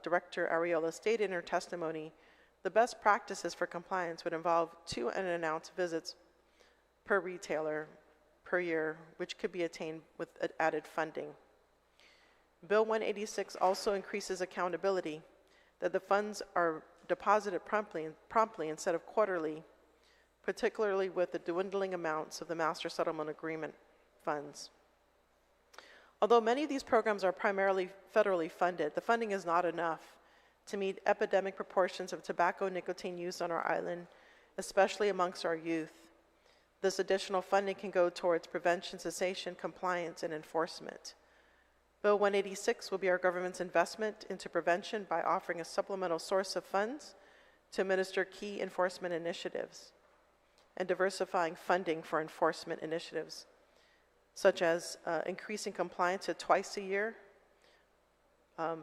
Director Ariola stated in her testimony, the best practices for compliance would involve 2 unannounced visits per retailer per year, which could be attained with added funding. Bill 186 also increases accountability, that the funds are deposited promptly instead of quarterly, particularly with the dwindling amounts of the Master Settlement Agreement funds. Although many of these programs are primarily federally funded, the funding is not enough to meet epidemic proportions of tobacco and nicotine use on our island, especially amongst our youth. This additional funding can go towards prevention, cessation, compliance, and enforcement. Bill 186 will be our government's investment into prevention by offering a supplemental source of funds to administer key enforcement initiatives and diversifying funding for enforcement initiatives, such as increasing compliance to twice a year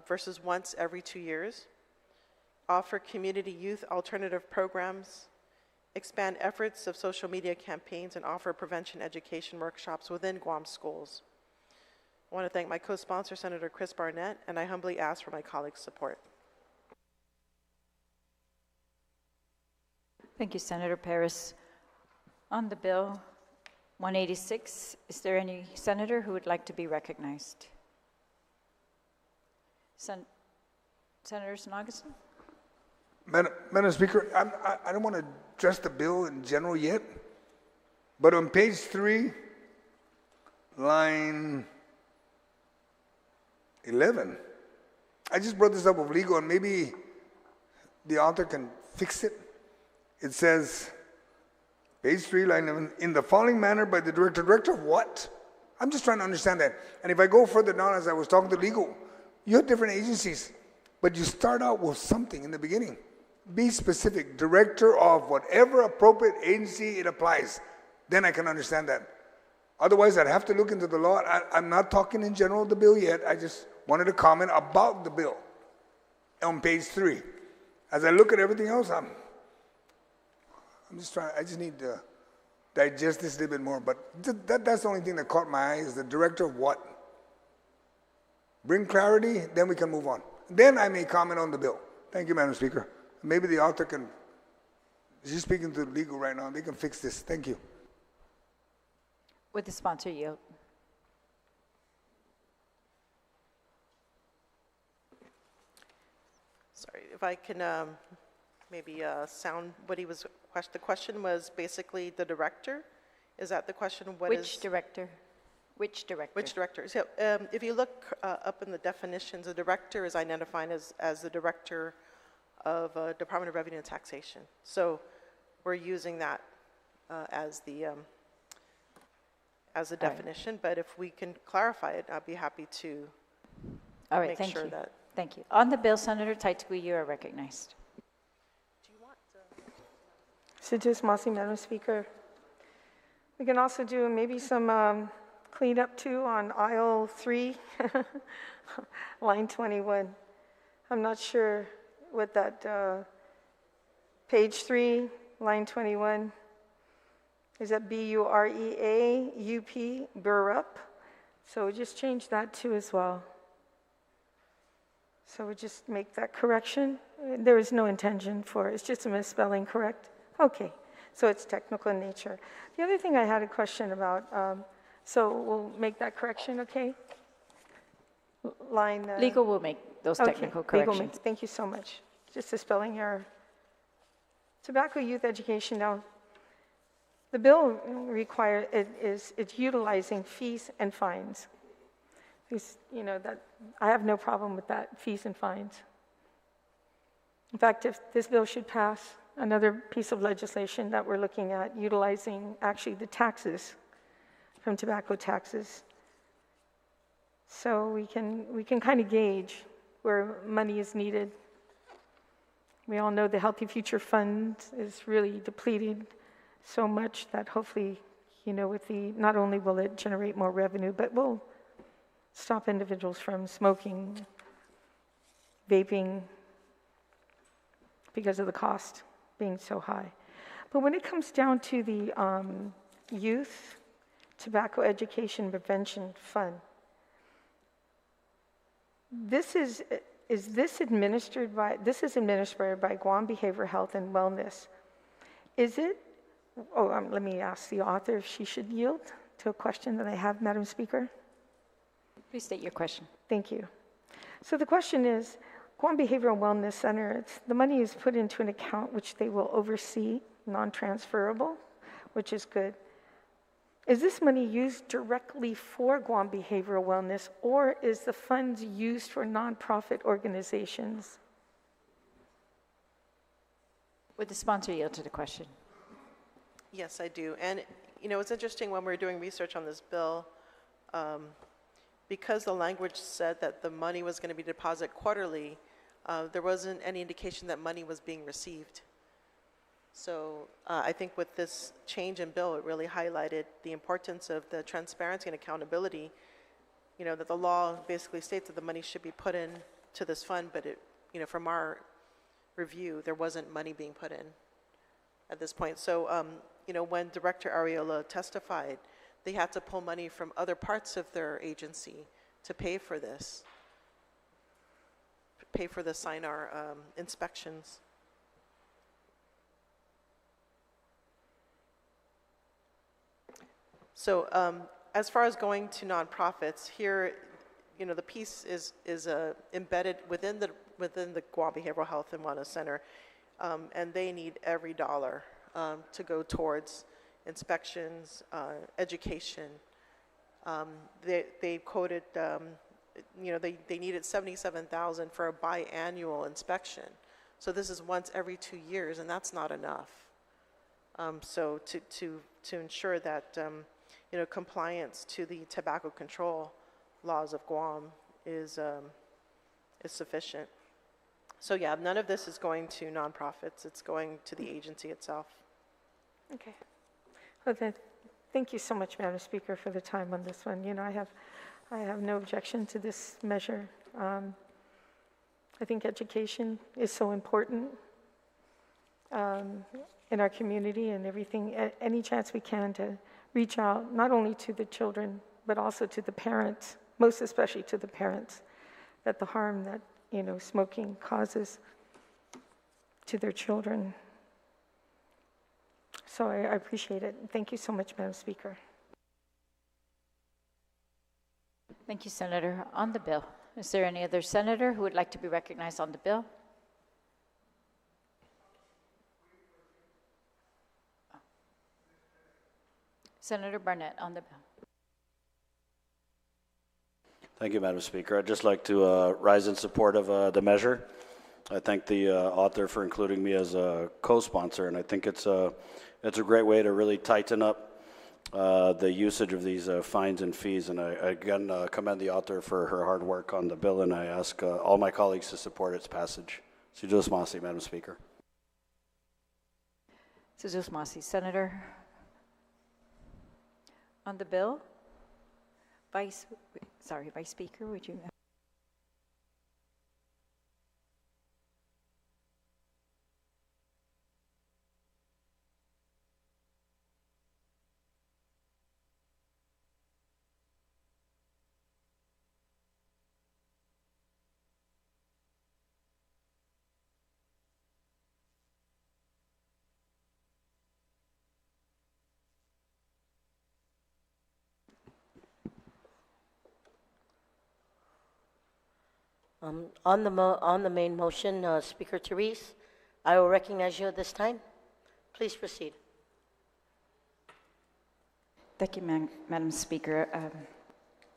versus once every 2 years, offer community youth alternative programs, expand efforts of social media campaigns, and offer prevention education workshops within Guam schools. I want to thank my co-sponsor, Senator Chris Barnett, and I humbly ask for my colleagues' support. Thank you, Senator Paris. On the bill 186, is there any senator who would like to be recognized? Senator Sinaugusson? Madam Speaker, I don't want to address the bill in general yet, but on page 3, line 11, I just brought this up with legal, and maybe the author can fix it. It says, page 3, line 11, in the following manner by the director. Director of what? I'm just trying to understand that. And if I go further down, as I was talking to legal, you have different agencies, but you start out with something in the beginning. Be specific. Director of whatever appropriate agency it applies. Then I can understand that. Otherwise, I'd have to look into the law. I'm not talking in general of the bill yet. I just wanted to comment about the bill on page 3. As I look at everything else, I'm just trying, I just need to digest this a little bit more. But that's the only thing that caught my eye is the director of what? Bring clarity, then we can move on. Then I may comment on the bill. Thank you, Madam Speaker. Maybe the author can, she's speaking to legal right now, they can fix this. Thank you. Would the sponsor yield? Sorry, if I can maybe sound what he was, the question was basically the director? Is that the question? Which director? Which director? Which director? So if you look up in the definitions, the director is identified as the director of Department of Revenue and Taxation. So we're using that as the definition, but if we can clarify it, I'd be happy to make sure that. Thank you. On the bill, Senator Taitagui, you are recognized. Do you want Sijus Masi, Madam Speaker. We can also do maybe some cleanup too on aisle 3, line 21. I'm not sure what that, page 3, line 21. Is that B-U-R-E-A-U-P, Burup? So we just change that too as well. So we just make that correction. There is no intention for it. It's just a misspelling, correct? Okay, so it's technical in nature. The other thing I had a question about, so we'll make that correction, okay? Line... Legal will make those technical corrections. Thank you so much. Just a spelling error. Tobacco youth education now. The bill requires, it's utilizing fees and fines. You know, that I have no problem with that, fees and fines. In fact, if this bill should pass, another piece of legislation that we're looking at, utilizing actually the taxes from tobacco taxes. So we can kind of gauge where money is needed. We all know the Healthy Future Fund is really depleted so much that hopefully, you know, with the, not only will it generate more revenue, but will stop individuals from smoking, vaping, because of the cost being so high. But when it comes down to the Youth Tobacco Education Prevention Fund, this is administered by Guam Behavioral Health and Wellness. Is it, let me ask the author if she should yield to a question that I have, Madam Speaker. Please state your question. Thank you. So the question is, Guam Behavioral Wellness Center, the money is put into an account which they will oversee, non-transferable, which is good. Is this money used directly for Guam Behavioral Wellness, or is the funds used for nonprofit organizations? Would the sponsor yield to the question? Yes, I do. And, you know, it's interesting when we were doing research on this bill, because the language said that the money was going to be deposited quarterly, there wasn't any indication that money was being received. So I think with this change in bill, it really highlighted the importance of the transparency and accountability, you know, that the law basically states that the money should be put in to this fund, but it, you know, from our review, there wasn't money being put in at this point. So, you know, when Director Ariola testified, they had to pull money from other parts of their agency to pay for this, pay for the SINAR inspections. So as far as going to nonprofits, here, you know, the piece is embedded within the Guam Behavioral Health and Wellness Center, and they need every dollar to go towards inspections, education. They quoted, you know, they needed $77,000 for a biannual inspection. So this is once every 2 years, and that's not enough. So to ensure that you know, compliance to the tobacco control laws of Guam is sufficient. So yeah, none of this is going to nonprofits. It's going to the agency itself. Okay. Well, then, thank you so much, Madam Speaker, for the time on this one. You know, I have no objection to this measure. I think education is so important in our community, and everything, any chance we can to reach out not only to the children, but also to the parents, most especially to the parents, that the harm that, you know, smoking causes to their children. So I appreciate it. Thank you so much, Madam Speaker. Thank you, Senator. On the bill, is there any other senator who would like to be recognized on the bill? Senator Barnett on the bill. Thank you, Madam Speaker. I'd just like to rise in support of the measure. I thank the author for including me as a co-sponsor, and I think it's a great way to really tighten up the usage of these fines and fees. And I again commend the author for her hard work on the bill, and I ask all my colleagues to support its passage. Sujus Masi, Madam Speaker. Sujus Masi, Senator. On the bill, Vice Speaker, would you? On the main motion, Speaker Therese, I will recognize you at this time. Please proceed. Thank you, Madam Speaker.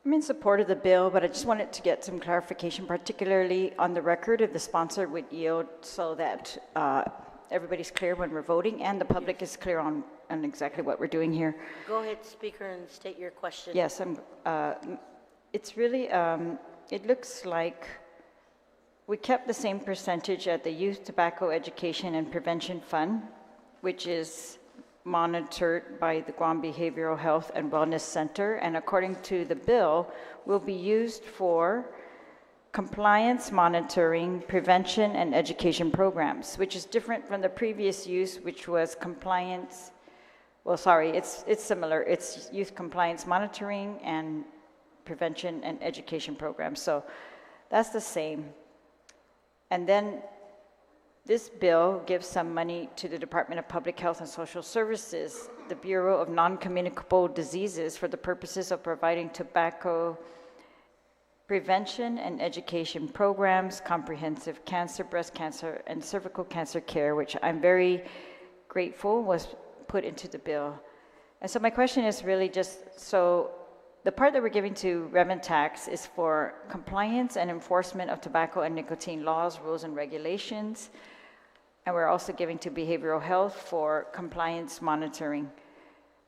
I'm in support of the bill, but I just wanted to get some clarification, particularly on the record, if the sponsor would yield so that everybody's clear when we're voting and the public is clear on exactly what we're doing here. Go ahead, Speaker, and state your question. Yes, it's really, it looks like we kept the same percentage at the Youth Tobacco Education and Prevention Fund, which is monitored by the Guam Behavioral Health and Wellness Center, and according to the bill, will be used for compliance monitoring, prevention, and education programs, which is different from the previous use, which was compliance. Well, sorry, it's similar. It's youth compliance monitoring and prevention and education programs. So that's the same. And then this bill gives some money to the Department of Public Health and Social Services, the Bureau of Non-Communicable Diseases, for the purposes of providing tobacco prevention and education programs, comprehensive cancer, breast cancer, and cervical cancer care, which I'm very grateful was put into the bill. And so my question is really just, so the part that we're giving to revenue tax is for compliance and enforcement of tobacco and nicotine laws, rules, and regulations. And we're also giving to behavioral health for compliance monitoring.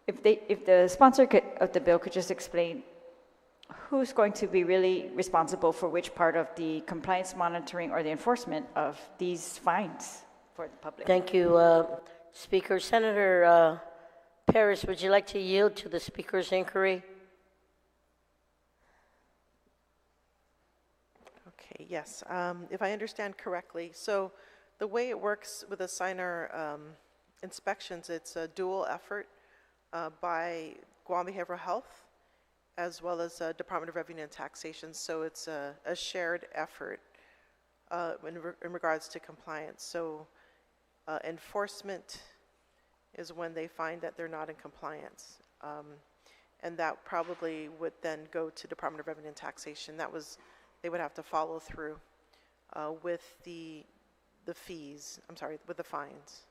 If the sponsor of the bill could just explain who's going to be really responsible for which part of the compliance monitoring or the enforcement of these fines for the public. Thank you, Speaker. Senator Paris, would you like to yield to the Speaker's inquiry? Okay, yes. If I understand correctly, so the way it works with assigner inspections, it's a dual effort by Guam Behavioral Health as well as Department of Revenue and Taxation. So it's a shared effort in regards to compliance. So enforcement is when they find that they're not in compliance. And that probably would then go to Department of Revenue and Taxation. They would have to follow through with the fees, with the fines.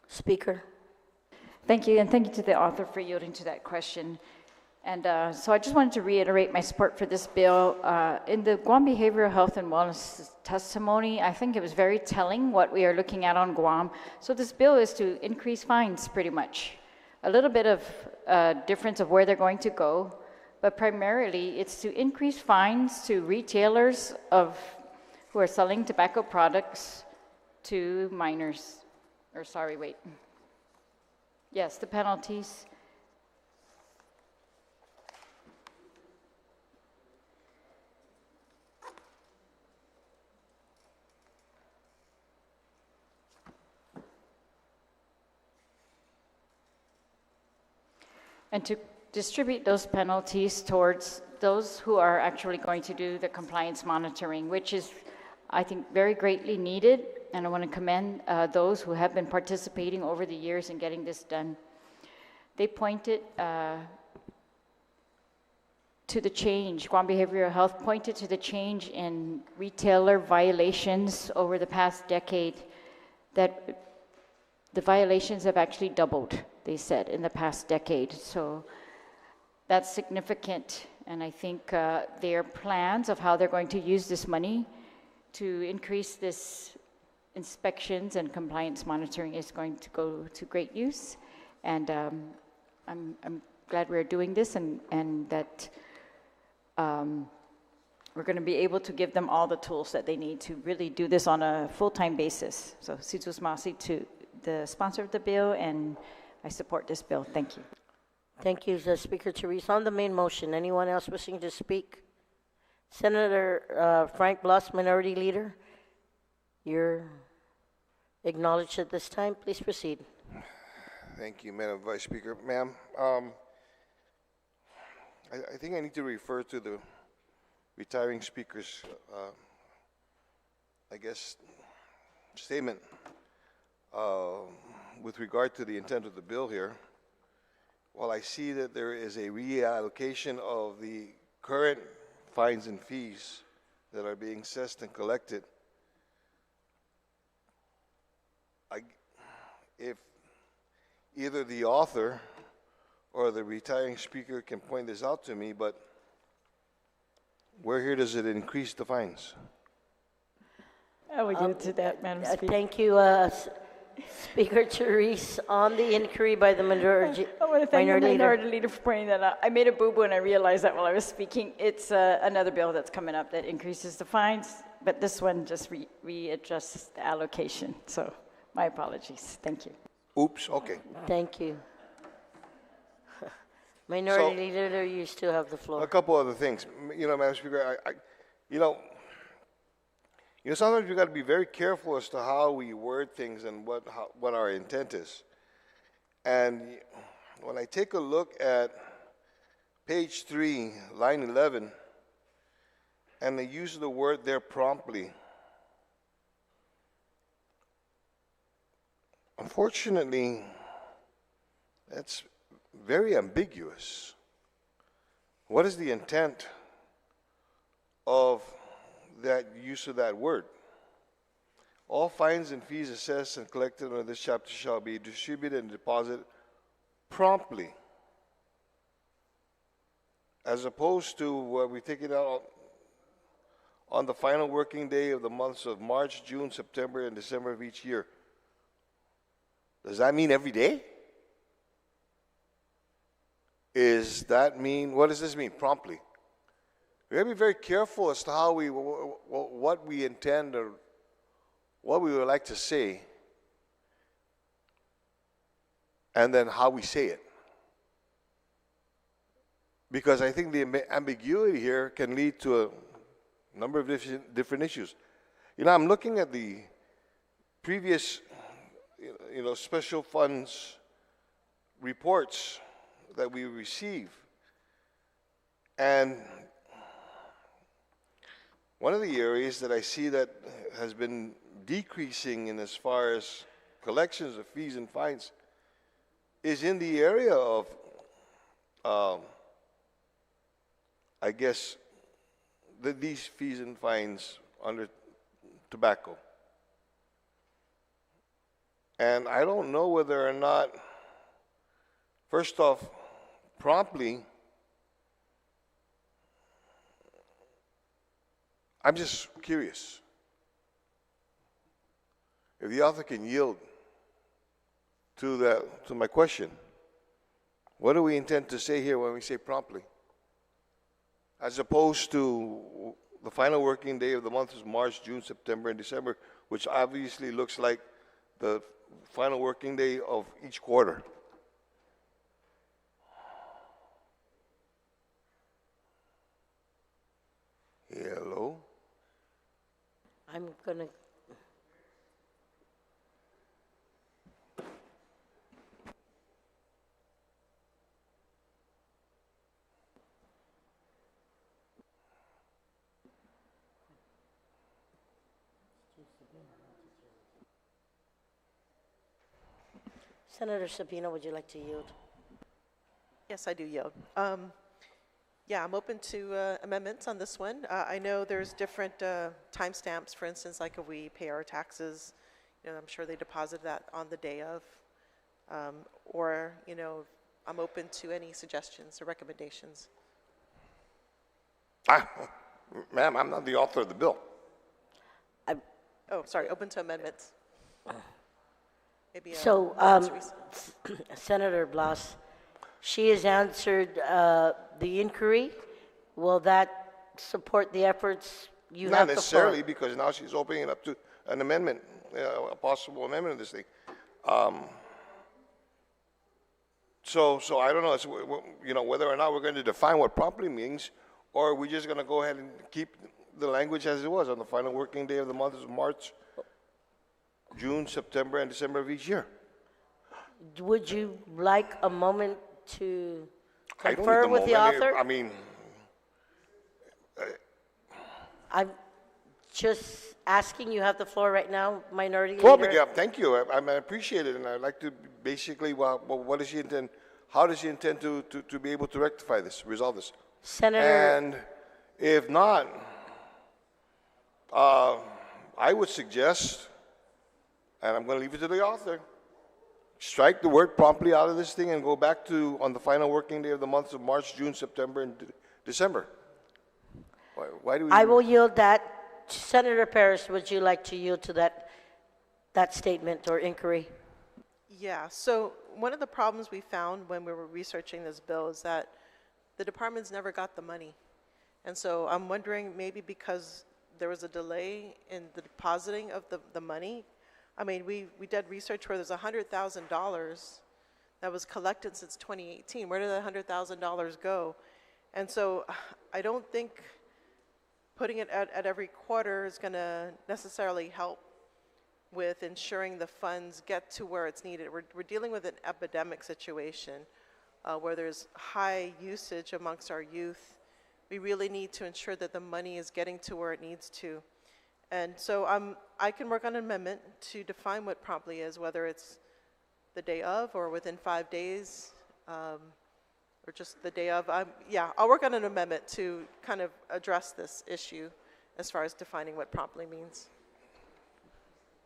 Speaker. Thank you, and thank you to the author for yielding to that question. And so I just wanted to reiterate my support for this bill. In the Guam Behavioral Health and Wellness testimony, I think it was very telling what we are looking at on Guam. So this bill is to increase fines, pretty much. A little bit of difference of where they're going to go, but primarily it's to increase fines to retailers who are selling tobacco products to minors. Yes, the penalties. And to distribute those penalties towards those who are actually going to do the compliance monitoring, which is, I think, very greatly needed. And I want to commend those who have been participating over the years in getting this done. They pointed to the change, Guam Behavioral Health pointed to the change in retailer violations over the past decade, that the violations have actually doubled, they said, in the past decade. So that's significant. And I think their plans of how they're going to use this money to increase this inspections and compliance monitoring is going to go to great use. And I'm glad we're doing this, and that we're going to be able to give them all the tools that they need to really do this on a full-time basis. So Situs Masi to the sponsor of the bill, and I support this bill. Thank you. Thank you, Speaker Therese. On the main motion, anyone else wishing to speak? Senator Frank Blas, Minority Leader, you're acknowledged at this time. Please proceed. Thank you, Madam Vice Speaker. Ma'am, I think I need to refer to the retiring speaker's, statement with regard to the intent of the bill here. While I see that there is a reallocation of the current fines and fees that are being assessed and collected, if either the author or the retiring speaker can point this out to me, but where here does it increase the fines? I will get to that, Madam Speaker. Thank you, Speaker Therese. On the inquiry by the Minority I want to thank the Leader. Minority Leader for pointing that out. I made a boo-boo and I realized that while I was speaking. It's another bill that's coming up that increases the fines, but this one just readjusts the allocation. So my apologies. Thank you. Oops, okay. Thank you. Minority Leader, you still have the A floor. couple other things. Madam Speaker, you know, sometimes we got to be very careful as to how we word things and what our intent is. And when I take a look at page 3, line 11, and the use of the word there promptly, unfortunately, that's very ambiguous. What is the intent of that use of that word? All fines and fees assessed and collected under this chapter shall be distributed and deposited promptly, as opposed to what we take it out on the final working day of the months of March, June, September, and December of each year. Does that mean every day? What does this mean, promptly? We have to be very careful as to how what we intend or what we would like to say, and then how we say it. Because I think the ambiguity here can lead to a number of different issues. I'm looking at the previous, special funds reports that we receive, and one of the areas that I see that has been decreasing in as far as collections of fees and fines is in the area of, I guess, these fees and fines under tobacco. And I don't know whether or not, first off, promptly, I'm just curious if the author can yield to my question. What do we intend to say here when we say promptly? As opposed to the final working day of the month is March, June, September, and December, which obviously looks like the final working day of each quarter. Hello? I'm going to... Senator Sabina, would you like to yield? Yes, I do yield. Yeah, I'm open to amendments on this one. I know there's different timestamps. For instance, like if we pay our taxes, I'm sure they deposit that on the day of. Or, I'm open to any suggestions or recommendations. Ma'am, I'm not the author of the bill. Oh, sorry, open to amendments. Maybe Senator Blas, she has answered the inquiry. Will that support the efforts you have? Not necessarily, because now she's opening it up to an amendment, a possible amendment of this thing. So I don't know, whether or not we're going to define what properly means, or are we just going to go ahead and keep the language as it was on the final working day of the month of March, June, September, and December of each year. Would you like a moment to confer with the author? I'm just asking. You have the floor right now, Minority Leader. Yeah, thank you. I appreciate it, and I'd like to basically, what does she intend? How does she intend to be able to rectify this, resolve this? Senator. And if not, I would suggest, and I'm going to leave it to the author, strike the word promptly out of this thing and go back to on the final working day of the months of March, June, September, and December. Why do we? I will yield that. Senator Paris, would you like to yield to that statement or inquiry? Yeah, so one of the problems we found when we were researching this bill is that the departments never got the money. And so I'm wondering, maybe because there was a delay in the depositing of the money. I mean, we did research where there's $100,000 that was collected since 2018. Where did that $100,000 go? And so I don't think putting it at every quarter is going to necessarily help with ensuring the funds get to where it's needed. We're dealing with an epidemic situation where there's high usage amongst our youth. We really need to ensure that the money is getting to where it needs to. And so I can work on an amendment to define what promptly is, whether it's the day of or within 5 days, or just the day of. Yeah, I'll work on an amendment to kind of address this issue as far as defining what promptly means.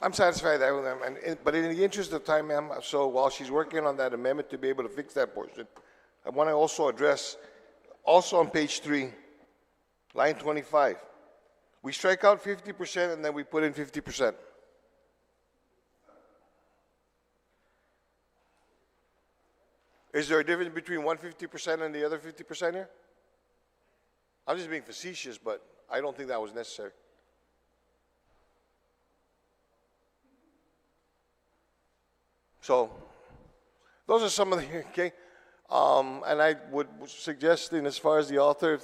I'm satisfied with them, but in the interest of time, ma'am, so while she's working on that amendment to be able to fix that portion, I want to also address, also on page 3, line 25, we strike out 50% and then we put in 50%. Is there a difference between 150% and the other 50% here? I'm just being facetious, but I don't think that was necessary. So, those are some of the, okay? And I would suggest, in as far as the author,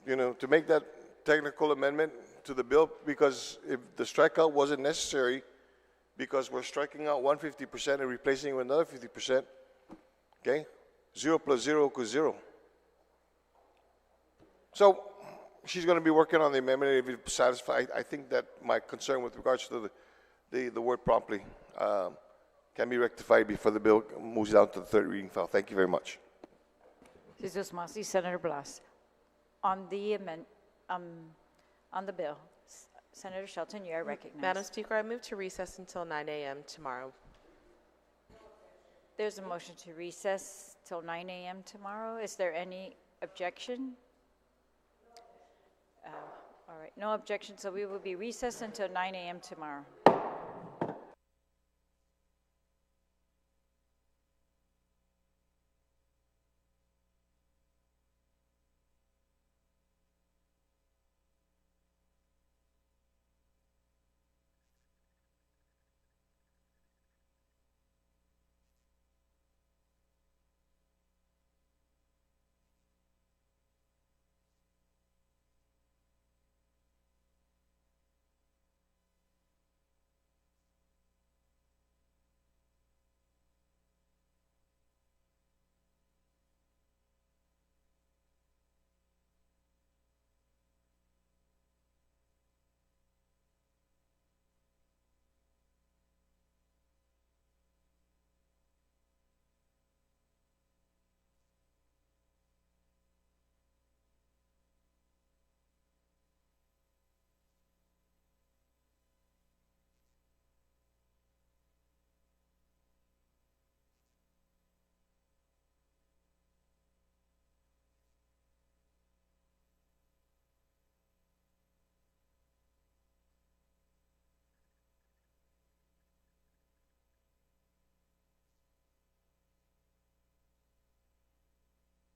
you know, to make that technical amendment to the bill, because if the strikeout wasn't necessary, because we're striking out 150% and replacing it with another 50%, okay? 0 plus 0 equals 0. So, she's going to be working on the amendment. If it's satisfied, I think that my concern with regards to the word promptly can be rectified before the bill moves down to the third reading file. Thank you very much. Jesus Masi, Senator Blas. On the bill, Senator Shelton, you are recognized. Madam Speaker, I move to recess until 9 a.m. tomorrow. There's a motion to recess till 9 a.m. tomorrow. Is there any objection? All right, no objection, so we will be recessed until 9 a.m. tomorrow.